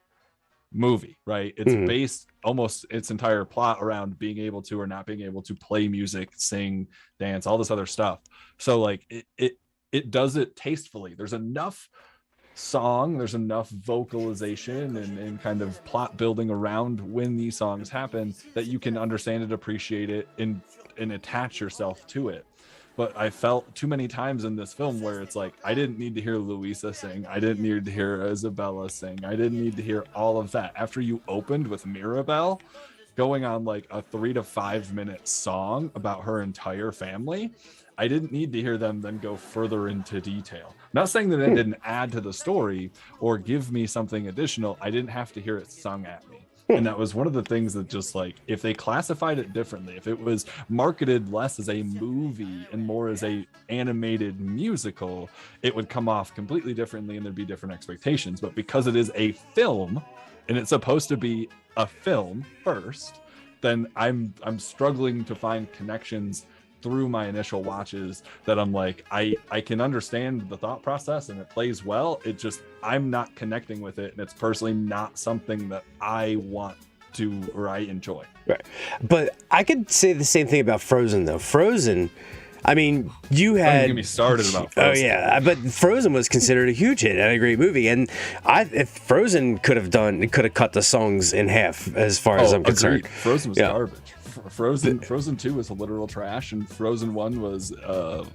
movie, right? It's based almost its entire plot around being able to or not being able to play music, sing, dance, all this other stuff. So like it does it tastefully. There's enough song, there's enough vocalization and kind of plot building around when these songs happen that you can understand it, appreciate it, and attach yourself to it. But I felt too many times in this film where it's like, I didn't need to hear Luisa sing. I didn't need to hear Isabella sing. I didn't need to hear all of that. After you opened with Mirabelle going on like a 3 to 5 minute song about her entire family, I didn't need to hear them then go further into detail. Not saying that it didn't add to the story or give me something additional. I didn't have to hear it sung at me. And that was one of the things that just like, if they classified it differently, if it was marketed less as a movie and more as a animated musical, it would come off completely differently and there'd be different expectations. But because it is a film and it's supposed to be a film first, then I'm struggling to find connections through my initial watches that I'm like, I can understand the thought process and it plays well. It just, I'm not connecting with it, and it's personally not something that I want to or I enjoy. Right. But I could say the same thing about Frozen though. Frozen, I mean, you had... Don't get me started about Frozen. Oh yeah, but Frozen was considered a huge hit and a great movie, and if Frozen could have cut the songs in half as far as I'm concerned. Frozen was garbage. Frozen 2 was a literal trash, and Frozen 1 was a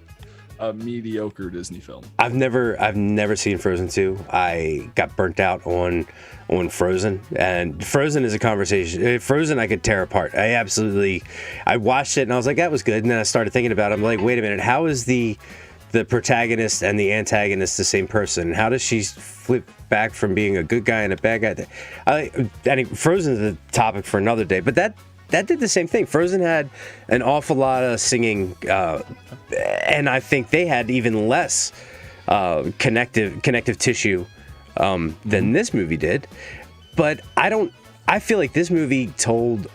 mediocre Disney film. I've never seen Frozen 2. I got burnt out on Frozen, and Frozen is a conversation. Frozen I could tear apart. I watched it and I was like, that was good, and then I started thinking about it. I'm like, wait a minute, how is the the protagonist and the antagonist the same person? How does she flip back from being a good guy and a bad guy? I mean, Frozen's the topic for another day, but that did the same thing. Frozen had an awful lot of singing, and I think they had even less connective tissue than this movie did. But I feel like this movie told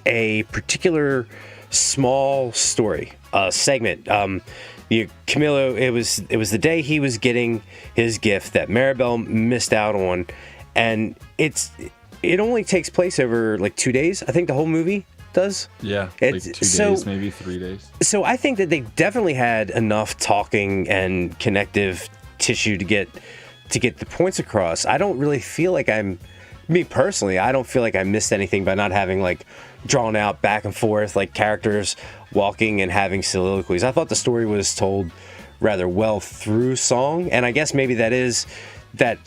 a particular small story, segment. Camilo, it was the day he was getting his gift that Maribel missed out on, and it only takes place over like 2 days. I think the whole movie does. Yeah, like 2 days, maybe 3 days. So I think that they definitely had enough talking and connective tissue to get the points across. I don't really feel like me personally, I don't feel like I missed anything by not having like drawn out back and forth like characters walking and having soliloquies. I thought the story was told rather well through song, and I guess maybe that is that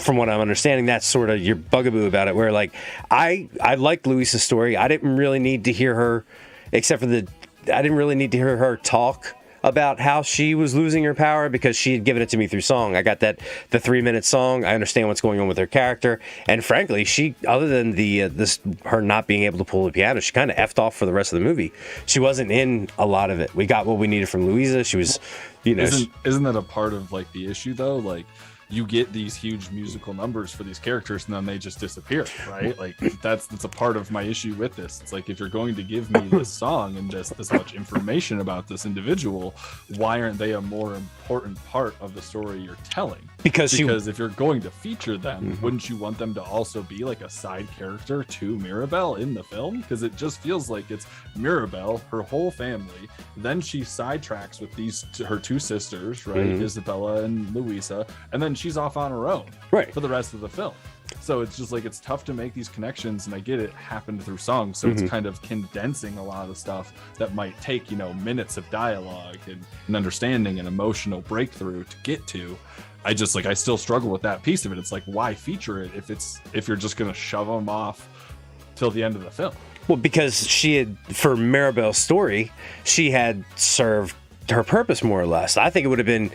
from what I'm understanding, that's sort of your bugaboo about it, where like I liked Luisa's story. I didn't really need to hear her, except for I didn't really need to hear her talk about how she was losing her power because she had given it to me through song. I got the 3-minute song. I understand what's going on with her character, and frankly, she, other than her not being able to pull the piano, she kind of effed off for the rest of the movie. She wasn't in a lot of it. We got what we needed from Luisa. She was, isn't that a part of like the issue though? Like, you get these huge musical numbers for these characters and then they just disappear, right? Like that's a part of my issue with this. It's like, if you're going to give me this song and just this much information about this individual, why aren't they a more important part of the story you're telling? Because if you're going to feature them, wouldn't you want them to also be like a side character to Mirabel in the film? Because it just feels like it's Mirabel, her whole family, then she sidetracks with her two sisters, right? Isabella and Luisa, and then she's off on her own for the rest of the film. So it's just like, it's tough to make these connections, and I get it happened through songs, so it's kind of condensing a lot of stuff that might take minutes of dialogue and an understanding and emotional breakthrough to get to. I still struggle with that piece of it. It's like, why feature it if you're just going to shove them off till the end of the film? Well, because for Maribel's story, she had served her purpose more or less. I think it would have been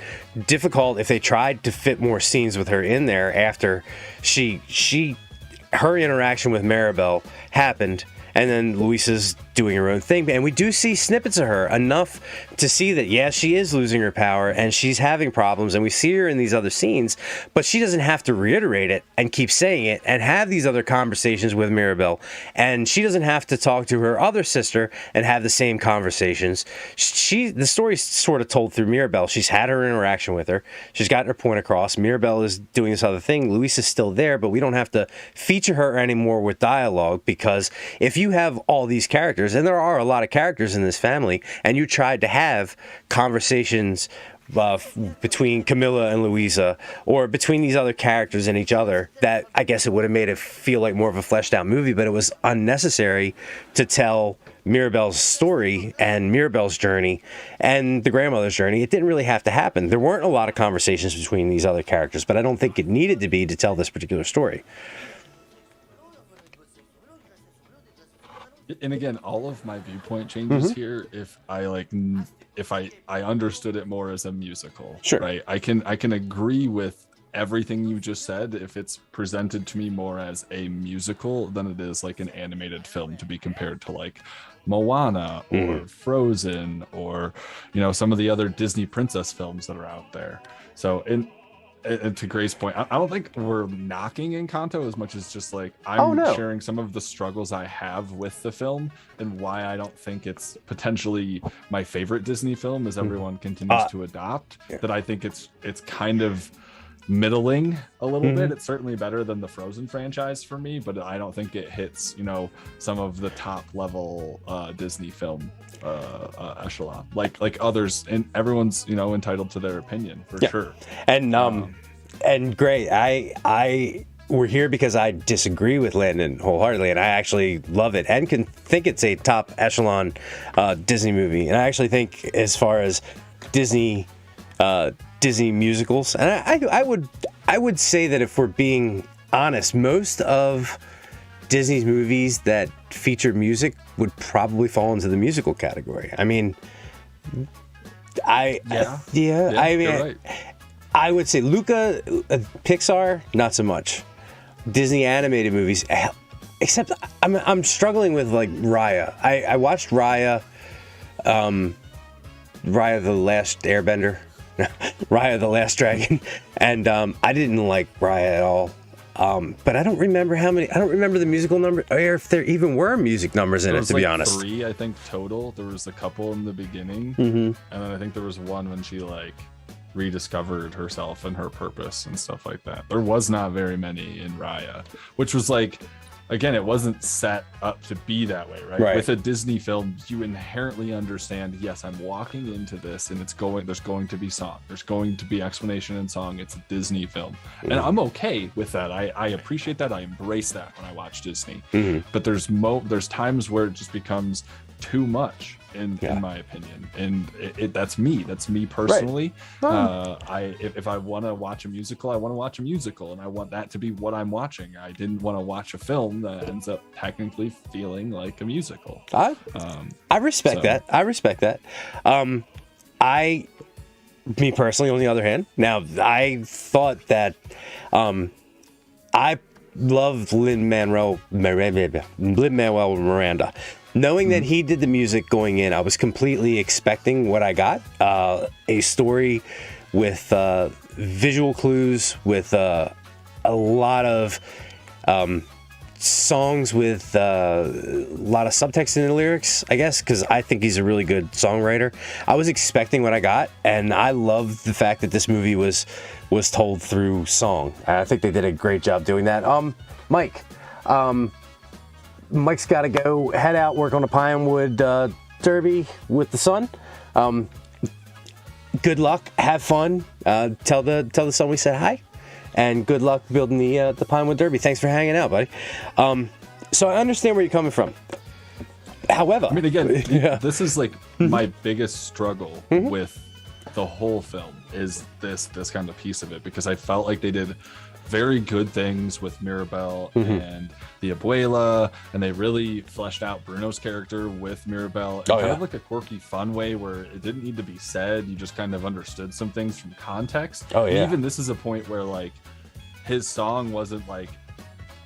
difficult if they tried to fit more scenes with her in there after her interaction with Maribel happened, and then Luisa's doing her own thing. And we do see snippets of her, enough to see that, yeah, she is losing her power and she's having problems, and we see her in these other scenes, but she doesn't have to reiterate it and keep saying it and have these other conversations with Mirabel. And she doesn't have to talk to her other sister and have the same conversations. The story's sort of told through Mirabel. She's had her interaction with her. She's gotten her point across. Mirabel is doing this other thing. Luisa's still there, but we don't have to feature her anymore with dialogue, because if you have all these characters, and there are a lot of characters in this family, and you tried to have conversations between Camilla and Luisa, or between these other characters and each other, that I guess it would have made it feel like more of a fleshed out movie, but it was unnecessary to tell Mirabel's story and Mirabel's journey and the grandmother's journey. It didn't really have to happen. There weren't a lot of conversations between these other characters, but I don't think it needed to be to tell this particular story. And again, all of my viewpoint changes here if I understood it more as a musical. Sure. Right. I can agree with everything you just said if it's presented to me more as a musical than it is like an animated film, to be compared to like Moana or Frozen or some of the other Disney princess films that are out there. So and to Grace's point, I don't think we're knocking Encanto as much as just like I'm sharing some of the struggles I have with the film and why I don't think it's potentially my favorite Disney film as everyone continues to adopt. Yeah. That I think it's kind of middling a little bit. It's certainly better than the Frozen franchise for me, but I don't think it hits some of the top level Disney film echelon like others, and everyone's entitled to their opinion for sure. And great, we're here because I disagree with Landon wholeheartedly, and I actually love it and can think it's a top echelon Disney movie. And I actually think, as far as Disney musicals, and I would say that if we're being honest, most of Disney's movies that feature music would probably fall into the musical category. I mean, Yeah. I mean, you're right. I would say Luca, Pixar, not so much. Disney animated movies, except I'm struggling with like Raya. I watched Raya, Raya the Last Airbender, Raya the Last Dragon, and I didn't like Raya at all. But I don't remember I don't remember the musical number, or if there even were music numbers in it, to be honest. 3, I think, total. There was a couple in the beginning, and then I think there was one when she like rediscovered herself and her purpose and stuff like that. There was not very many in Raya, which was like, again, it wasn't set up to be that way, right? With a Disney film, you inherently understand, yes, I'm walking into this and there's going to be song, there's going to be explanation and song. It's a Disney film. And I'm okay with that. I appreciate that. I embrace that when I watch Disney. But there's times where it just becomes too much in my opinion, and that's me personally. If I want to watch a musical, I want to watch a musical, and I want that to be what I'm watching. I didn't want to watch a film that ends up technically feeling like a musical. I respect that. Me personally, on the other hand, now I thought that I loved Lin-Manuel Miranda. Knowing that he did the music going in, I was completely expecting what I got. A story with visual clues, with a lot of songs with a lot of subtext in the lyrics, I guess, because I think he's a really good songwriter. I was expecting what I got, and I love the fact that this movie was told through song. I think they did a great job doing that. Mike's got to go head out, work on a Pinewood Derby with the son. Good luck, have fun. Tell the son we said hi, and good luck building the Pinewood Derby. Thanks for hanging out, buddy. So I understand where you're coming from. However, I mean, again, this is like my biggest struggle with the whole film is this kind of piece of it, because I felt like they did very good things with Mirabel and the Abuela, and they really fleshed out Bruno's character with Mirabel in kind of like a quirky, fun way where it didn't need to be said. You just kind of understood some things from context. Even this is a point where like his song wasn't like,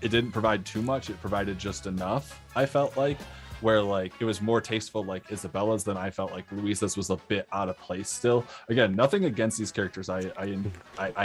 it didn't provide too much, it provided just enough, I felt like, where like it was more tasteful like Isabella's than I felt like Luisa's was a bit out of place still. Again, nothing against these characters. I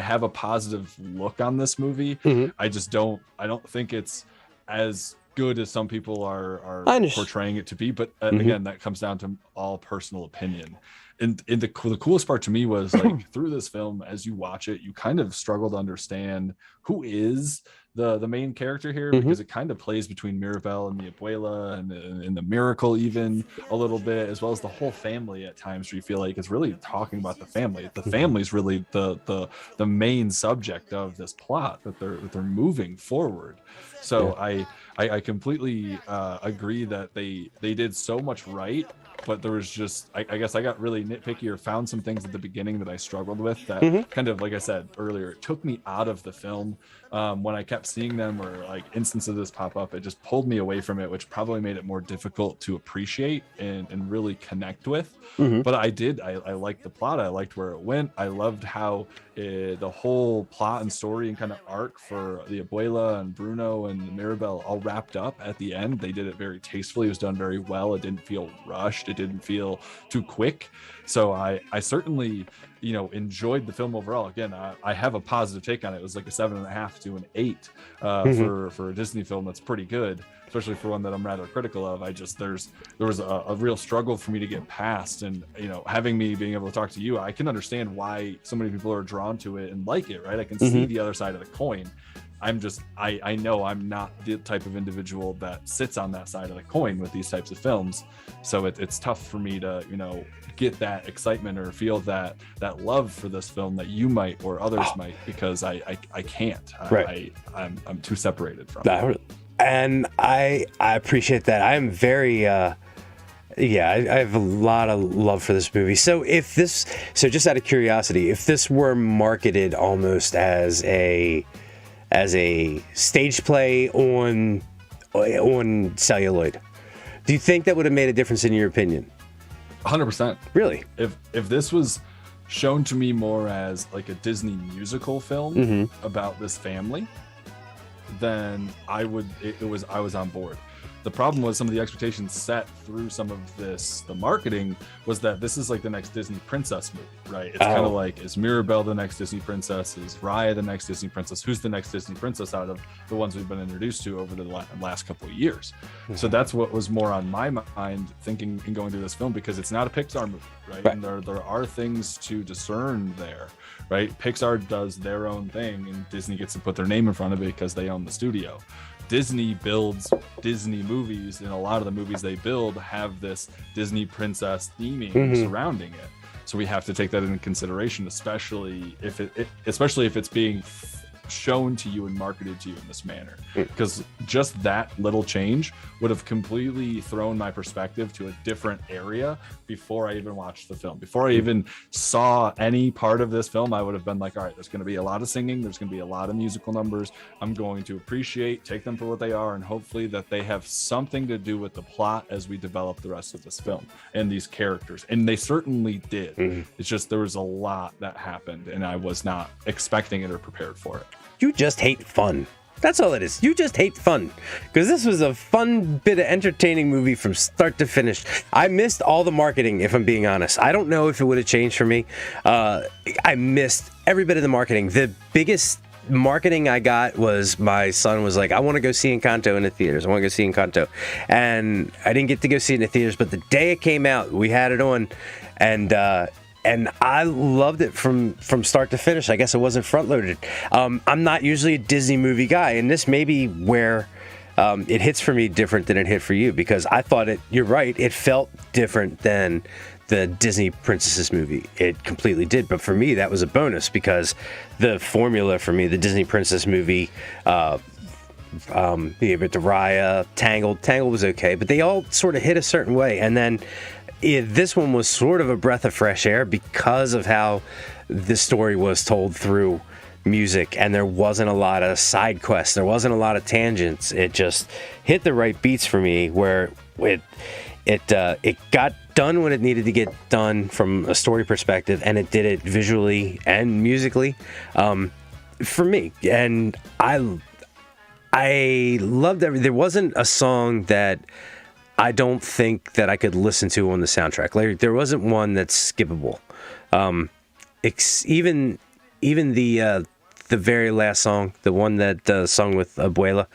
have a positive look on this movie. I don't think it's as good as some people are portraying it to be, but again, that comes down to all personal opinion. And the coolest part to me was like through this film, as you watch it, you kind of struggle to understand who is the main character here, because it kind of plays between Mirabel and the Abuela and the Miracle even a little bit, as well as the whole family at times, where you feel like it's really talking about the family. The family's really the main subject of this plot that they're moving forward. So I completely agree that they did so much right, but there was just I guess I got really nitpicky or found some things at the beginning that I struggled with that kind of, like I said earlier, it took me out of the film. When I kept seeing them, or like instances of this pop up, it just pulled me away from it, which probably made it more difficult to appreciate and really connect with. But I liked the plot. I liked where it went. I loved how the whole plot and story and kind of arc for the Abuela and Bruno and Mirabel all wrapped up at the end. They did it very tastefully. It was done very well. It didn't feel rushed. It didn't feel too quick. So I certainly, enjoyed the film overall. Again, I have a positive take on it. It was like a 7.5 to an 8 for a Disney film. That's pretty good, especially for one that I'm rather critical of. There was a real struggle for me to get past, and having me being able to talk to you, I can understand why so many people are drawn to it and like it, right? I can see the other side of the coin. I know I'm not the type of individual that sits on that side of the coin with these types of films. So it's tough for me to, get that excitement or feel that love for this film that you might or others might, because I can't. I'm too separated from it. And I appreciate that. I'm very I have a lot of love for this movie. So just out of curiosity, if this were marketed almost as a stage play on celluloid, do you think that would have made a difference in your opinion? 100%. Really? If this was shown to me more as like a Disney musical film about this family, then I was on board. The problem was some of the expectations set through some of the marketing was that this is like the next Disney princess movie, right? It's kind of like, is Mirabelle the next Disney princess? Is Raya the next Disney princess? Who's the next Disney princess out of the ones we've been introduced to over the last couple of years? So that's what was more on my mind thinking and going through this film, because it's not a Pixar movie, right? And there are things to discern there, right? Pixar does their own thing and Disney gets to put their name in front of it because they own the studio. Disney builds Disney movies, and a lot of the movies they build have this Disney princess theming surrounding it. So we have to take that into consideration, especially if it's being shown to you and marketed to you in this manner, because just that little change would have completely thrown my perspective to a different area before I even watched the film. Before I even saw any part of this film, I would have been like, all right, there's going to be a lot of singing, there's going to be a lot of musical numbers. I'm going to take them for what they are, and hopefully that they have something to do with the plot as we develop the rest of this film and these characters. And they certainly did. It's just there was a lot that happened and I was not expecting it or prepared for it. You just hate fun. That's all it is. You just hate fun. Because this was a fun bit of entertaining movie from start to finish. I missed all the marketing, if I'm being honest. I don't know if it would have changed for me. I missed every bit of the marketing. The biggest marketing I got was my son was like, I want to go see Encanto in the theaters. I want to go see Encanto. And I didn't get to go see it in the theaters, but the day it came out, we had it on. And I loved it from start to finish. I guess it wasn't front-loaded. I'm not usually a Disney movie guy, and this may be where it hits for me different than it hit for you, because I thought you're right, it felt different than the Disney Princesses movie. It completely did, but for me, that was a bonus, because the formula for me, the Disney Princess movie, but the Raya, Tangled was okay, but they all sort of hit a certain way, and then this one was sort of a breath of fresh air because of how the story was told through music, and there wasn't a lot of side quests, there wasn't a lot of tangents. It just hit the right beats for me, where it got done when it needed to get done from a story perspective, and it did it visually and musically for me. And I loved there wasn't a song that I don't think that I could listen to on the soundtrack. Like, there wasn't one that's skippable. Even the very last song, the one that sung with Abuela,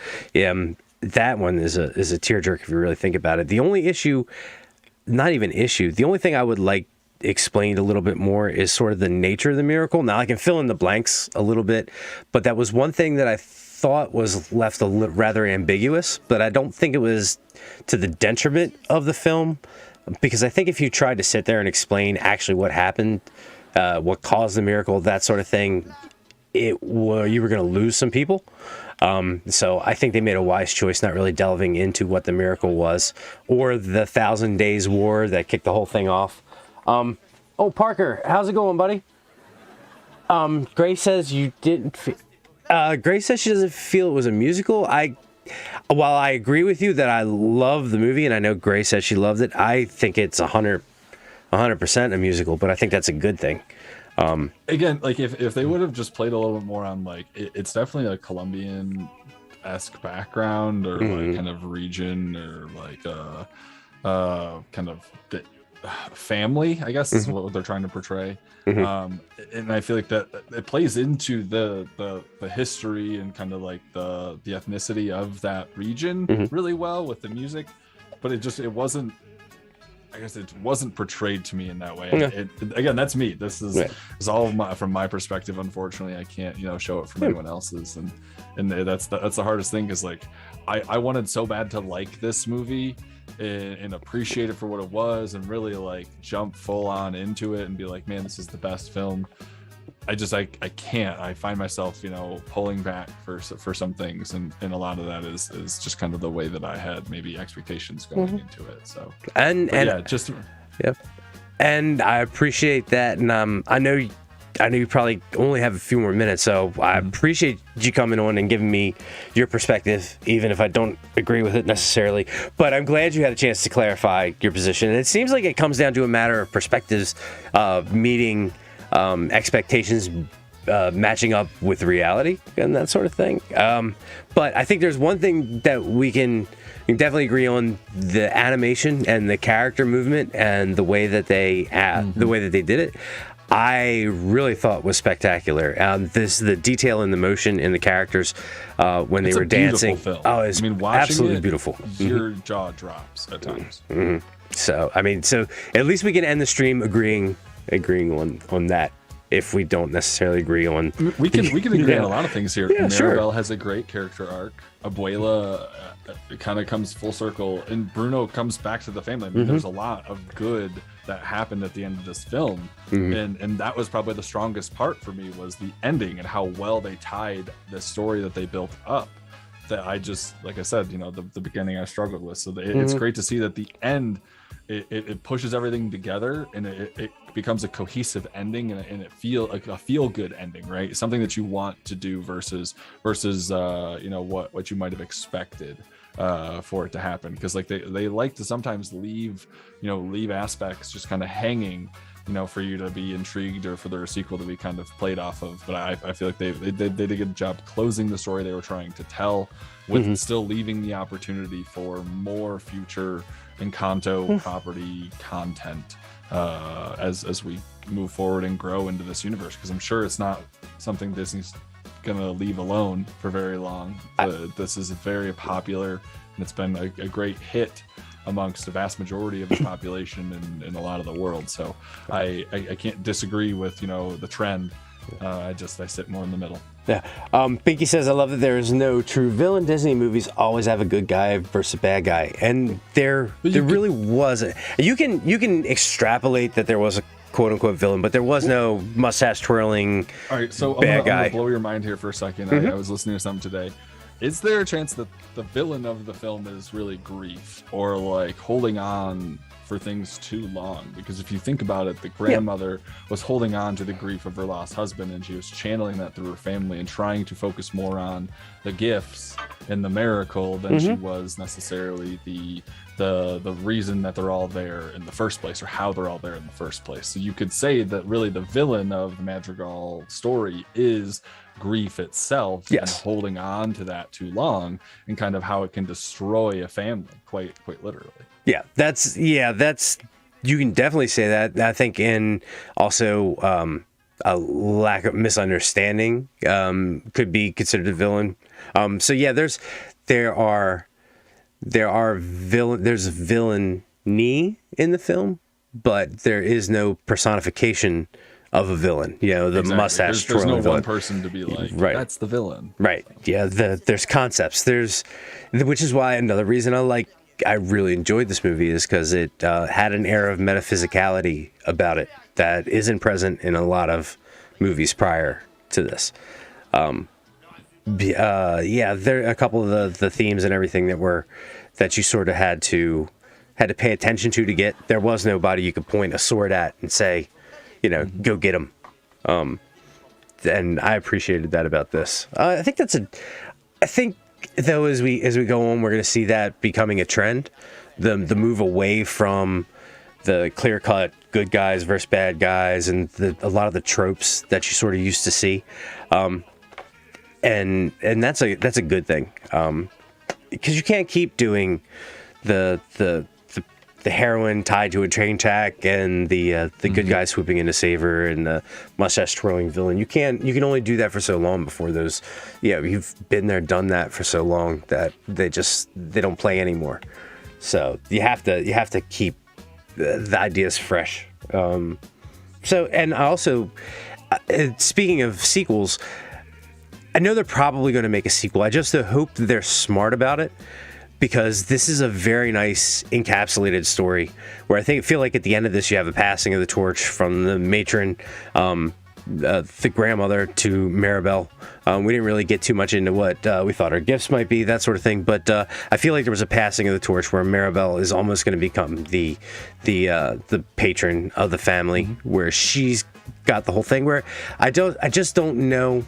that one is a tearjerker if you really think about it. The only issue, not even issue, the only thing I would like explained a little bit more is sort of the nature of the miracle. Now I can fill in the blanks a little bit, but that was one thing that I thought was left rather ambiguous, but I don't think it was to the detriment of the film, because I think if you tried to sit there and explain actually what happened, what caused the miracle, that sort of thing, you were going to lose some people. So I think they made a wise choice not really delving into what the miracle was, or the 1,000 Days War that kicked the whole thing off. Oh, Parker, how's it going, buddy? Grace says you didn't... Grace says she doesn't feel it was a musical. While I agree with you that I love the movie, and I know Grace says she loved it, I think it's 100% a musical, but I think that's a good thing. Again, like if they would have just played a little bit more on, like, it's definitely a Colombian-esque background, or like kind of region, or like kind of the family, I guess is what they're trying to portray. And I feel like that it plays into the history and kind of like the ethnicity of that region really well with the music, but it wasn't, I guess it wasn't portrayed to me in that way. Again, that's me. This is all from my perspective. Unfortunately, I can't show it from anyone else's, and that's the hardest thing, is like I wanted so bad to like this movie and appreciate it for what it was, and really like jump full on into it and be like, man, this is the best film. I can't. I find myself pulling back for some things, and a lot of that is just kind of the way that I had maybe expectations going into it. So and I appreciate that, and I know I know you probably only have a few more minutes, so I appreciate you coming on and giving me your perspective, even if I don't agree with it necessarily. But I'm glad you had a chance to clarify your position. And it seems like it comes down to a matter of perspectives, meeting expectations, matching up with reality and that sort of thing. But I think there's one thing that we can definitely agree on: the animation and the character movement and the way that they did it. I really thought was spectacular. The detail and the motion in the characters when they were dancing. Film. Oh, it's absolutely beautiful. Your jaw drops at times. Mm-hmm. So at least we can end the stream agreeing on that. If we don't necessarily agree on, we can agree on a lot of things here. Yeah, Maribel has a great character arc. Abuela kind of comes full circle, and Bruno comes back to the family. I mean, there's a lot of good that happened at the end of this film, and that was probably the strongest part for me, was the ending and how well they tied the story that they built up. That I just, like I said, the beginning I struggled with. So it's great to see that the end. It pushes everything together, and it becomes a cohesive ending, and it feel like a feel good ending, right? Something that you want to do versus what you might have expected for it to happen, because like they like to sometimes leave aspects just kind of hanging, for you to be intrigued or for their sequel to be kind of played off of. But I feel like they did a good job closing the story they were trying to tell, with still leaving the opportunity for more future Encanto property content as we move forward and grow into this universe, because I'm sure it's not something Disney's gonna leave alone for very long. This is very popular, and it's been a great hit amongst the vast majority of the population in a lot of the world. So I can't disagree with the trend. I sit more in the middle. Yeah. Pinky says, I love that there is no true villain. Disney movies always have a good guy versus a bad guy. And there really wasn't. You can extrapolate that there was a quote unquote villain, but there was no mustache twirling all right, so bad guy. I'm gonna blow your mind here for a second. I was listening to something today. Is there a chance that the villain of the film is really grief, or like holding on for things too long? Because if you think about it, the grandmother was holding on to the grief of her lost husband, and she was channeling that through her family and trying to focus more on the gifts and the miracle than she was necessarily the reason that they're all there in the first place, or how they're all there in the first place. So you could say that really the villain of the Madrigal story is grief itself, and holding on to that too long, and kind of how it can destroy a family, quite literally. That's you can definitely say that. I think in also a lack of misunderstanding could be considered a villain. There's a villainy in the film, but there is no personification of a villain. The mustache there's no villain. one person to be like, that's the villain. Right. Yeah. There's concepts. Which is why another reason I really enjoyed this movie is because it had an air of metaphysicality about it that isn't present in a lot of movies prior to this. There are a couple of the themes and everything that you sort of had to pay attention to get. There was nobody you could point a sword at and say, go get him. And I appreciated that about this. I think though, as we go on, we're going to see that becoming a trend. The move away from the clear-cut good guys versus bad guys, and a lot of the tropes that you sort of used to see. And that's a good thing. Because you can't keep doing the heroine tied to a train track and the good guy swooping in to save her and the mustache twirling villain. You can only do that for so long before those. You've been there, done that for so long that they don't play anymore. So you have to keep the ideas fresh. And I also, speaking of sequels, I know they're probably going to make a sequel. I just hope that they're smart about it, because this is a very nice encapsulated story where I feel like at the end of this you have a passing of the torch from the matron, the grandmother, to Maribel. We didn't really get too much into what we thought her gifts might be, that sort of thing, but I feel like there was a passing of the torch where Maribel is almost going to become the patron of the family, where she's got the whole thing where I just don't know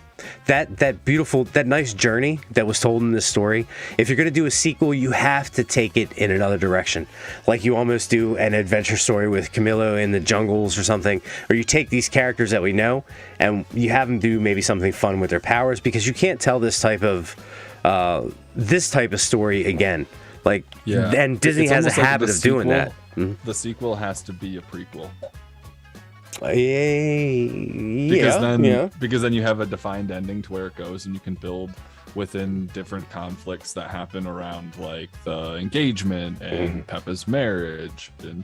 that nice journey that was told in this story. If you're going to do a sequel, you have to take it in another direction, like you almost do an adventure story with Camilo in the jungles or something, or you take these characters that we know and you have them do maybe something fun with their powers, because you can't tell this type of story again. Like, and Disney has a habit of doing that. The sequel has to be a prequel. Because then you have a defined ending to where it goes, and you can build within different conflicts that happen around, like the engagement and Peppa's marriage and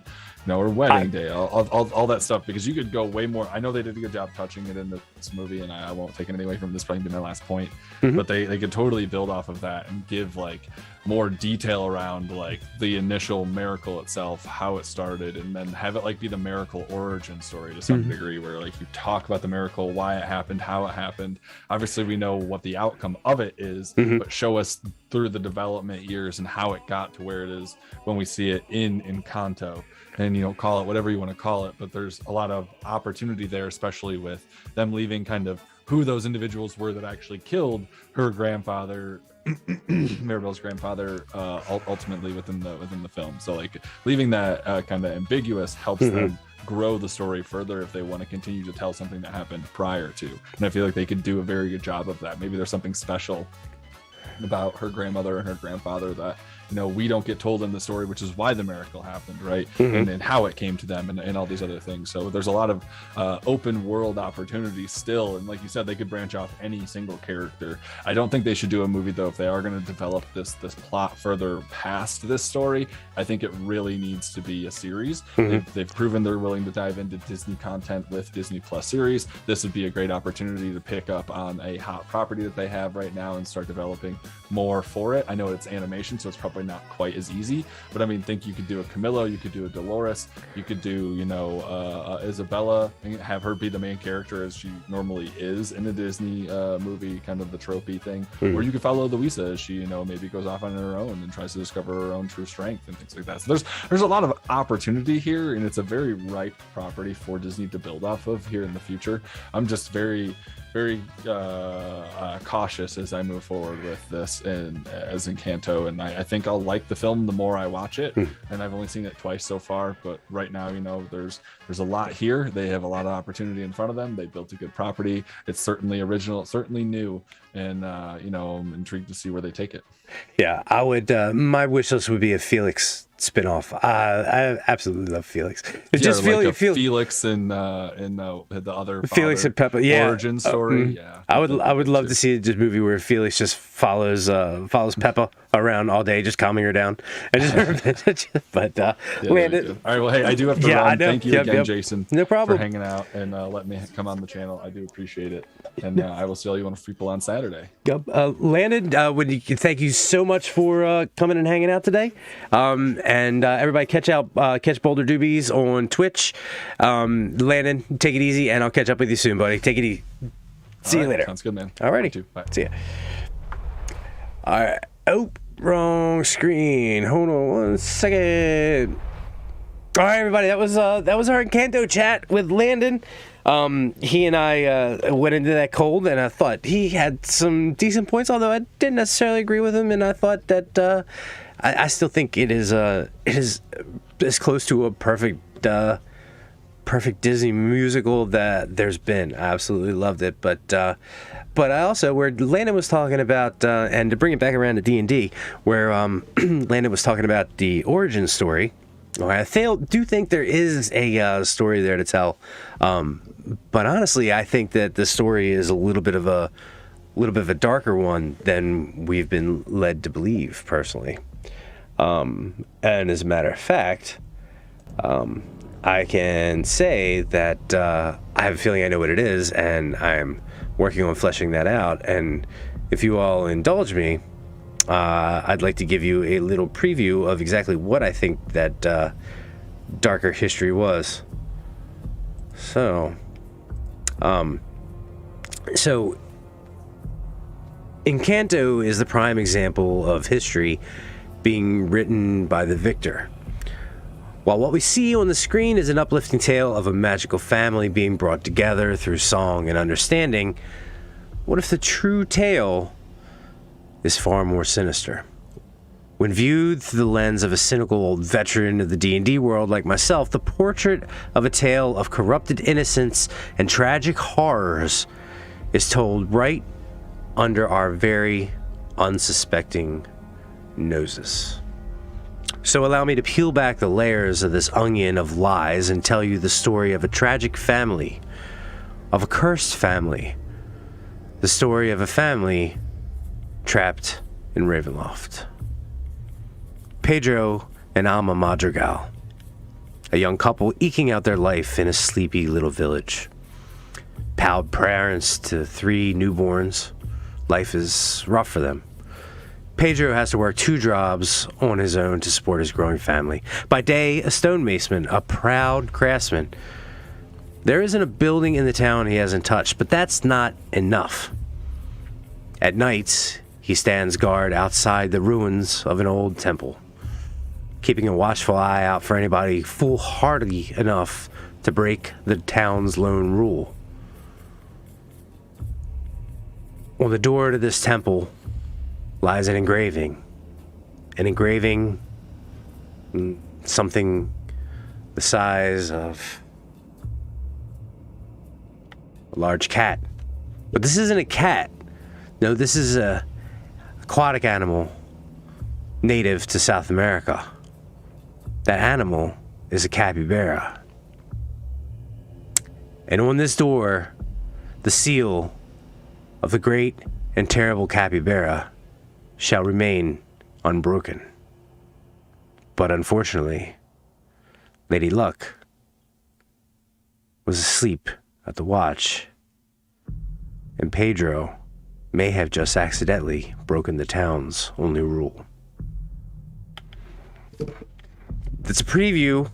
or wedding day, all that stuff, because you could go way more. I know they did a good job touching it in this movie, and I won't take anything away from this, probably be my last point, but they could totally build off of that and give like more detail around like the initial miracle itself, how it started, and then have it like be the miracle origin story to some degree, where like you talk about the miracle, why it happened, how it happened. Obviously we know what the outcome of it is, but show us through the development years and how it got to where it is when we see it in Encanto. And call it whatever you want to call it, but there's a lot of opportunity there, especially with them leaving kind of who those individuals were that actually killed her grandfather, Maribel's grandfather, ultimately within the film. So like leaving that kind of ambiguous helps them grow the story further if they want to continue to tell something that happened prior to. And I feel like they could do a very good job of that. Maybe there's something special about her grandmother and her grandfather that we don't get told in the story, which is why the miracle happened, right? And how it came to them, and all these other things. So there's a lot of open world opportunities still, and like you said, they could branch off any single character. I don't think they should do a movie though if they are going to develop this plot further past this story. I think it really needs to be a series. They've proven they're willing to dive into Disney content with Disney Plus series. This would be a great opportunity to pick up on a hot property that they have right now and start developing more for it. I know it's animation, so it's probably not quite as easy, but I mean, think you could do a Camilo, you could do a Dolores, you could do Isabella, and have her be the main character as she normally is in a Disney movie, kind of the tropey thing, or you could follow Luisa as she maybe goes off on her own and tries to discover her own true strength and things like that. So there's a lot of opportunity here, and it's a very ripe property for Disney to build off of here in the future. I'm just very cautious as I move forward with this and as Encanto, and I think I'll like the film the more I watch it, and I've only seen it twice so far, but right now there's a lot here. They have a lot of opportunity in front of them. They built a good property. It's certainly original, it's certainly new, and I'm intrigued to see where they take it. Yeah, I would my wish list would be a Felix spinoff. I absolutely love Felix. It's just like Felix and the other Felix and Peppa origin story. Yeah, I would love to see this movie where Felix just follows Peppa around all day, just calming her down. And but Landon. All right, well, hey, I do have to run. Thank you again, Jason. No problem. For hanging out and letting me come on the channel. I do appreciate it, and I will see all you on people on Saturday. Yep. Landon, thank you so much for coming and hanging out today. And everybody catch Boulder Doobies on Twitch. Landon, take it easy, and I'll catch up with you soon, buddy. Take it easy. See you later. Sounds good, man. Alrighty. Bye. See ya. All right. Oh, wrong screen. Hold on 1 second. All right, everybody. That was our Encanto chat with Landon. He and I went into that cold, and I thought he had some decent points, although I didn't necessarily agree with him. And I thought that I still think it is as close to a perfect Disney musical that there's been. I absolutely loved it, but I also, where Landon was talking about, and to bring it back around to D&D, where Landon was talking about the origin story. I do think there is a story there to tell, but honestly, I think that the story is a little bit of a darker one than we've been led to believe, personally. And as a matter of fact, I can say that I have a feeling I know what it is, and I'm working on fleshing that out. And if you all indulge me, I'd like to give you a little preview of exactly what I think that darker history was. So Encanto is the prime example of history being written by the victor. While what we see on the screen is an uplifting tale of a magical family being brought together through song and understanding, what if the true tale is far more sinister? When viewed through the lens of a cynical old veteran of the D&D world like myself, the portrait of a tale of corrupted innocence and tragic horrors is told right under our very unsuspecting noses. So allow me to peel back the layers of this onion of lies and tell you the story of a tragic family, of a cursed family, the story of a family trapped in Ravenloft. Pedro and Alma Madrigal, a young couple eking out their life in a sleepy little village. Proud parents to 3 newborns, life is rough for them. Pedro has to work 2 jobs on his own to support his growing family. By day, a stonemason, a proud craftsman. There isn't a building in the town he hasn't touched, but that's not enough. At nights, he stands guard outside the ruins of an old temple, keeping a watchful eye out for anybody foolhardy enough to break the town's lone rule. On the door to this temple lies an engraving. Something the size of a large cat. But this isn't a cat. No, this is an aquatic animal native to South America. That animal is a capybara. And on this door, the seal of the great and terrible capybara shall remain unbroken. But unfortunately, Lady Luck was asleep at the watch, and Pedro may have just accidentally broken the town's only rule. It's a preview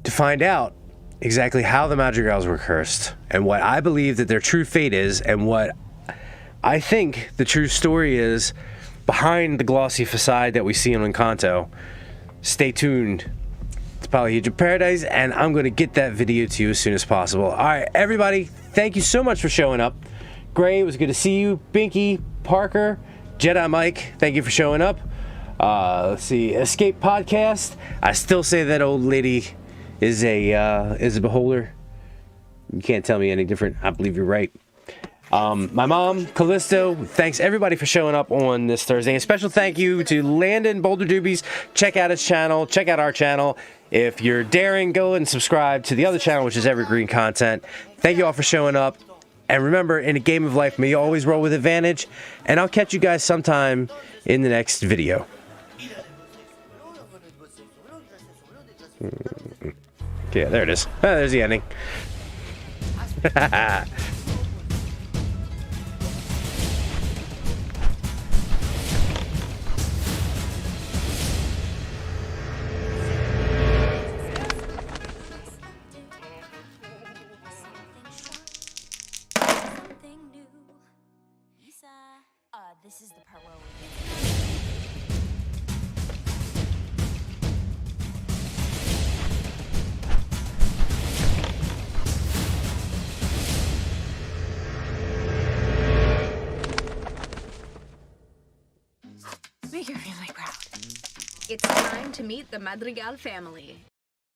to find out exactly how the Madrigals were cursed, and what I believe that their true fate is, and what I think the true story is behind the glossy facade that we see in Encanto. Stay tuned. It's Polyhedra Paradise, and I'm going to get that video to you as soon as possible. All right, everybody, thank you so much for showing up. Gray, it was good to see you. Binky, Parker, Jedi Mike, thank you for showing up. Let's see, Escape Podcast. I still say that old lady is a beholder. You can't tell me any different. I believe you're right. My mom, Callisto, thanks everybody for showing up on this Thursday. A special thank you to Landon, Boulder Doobies. Check out his channel. Check out our channel. If you're daring, go and subscribe to the other channel, which is Evergreen Content. Thank you all for showing up. And remember, in a game of life, may you always roll with advantage. And I'll catch you guys sometime in the next video. Yeah, there it is. Oh, there's the ending. This is the part where make your family proud. It's time to meet the Madrigal family.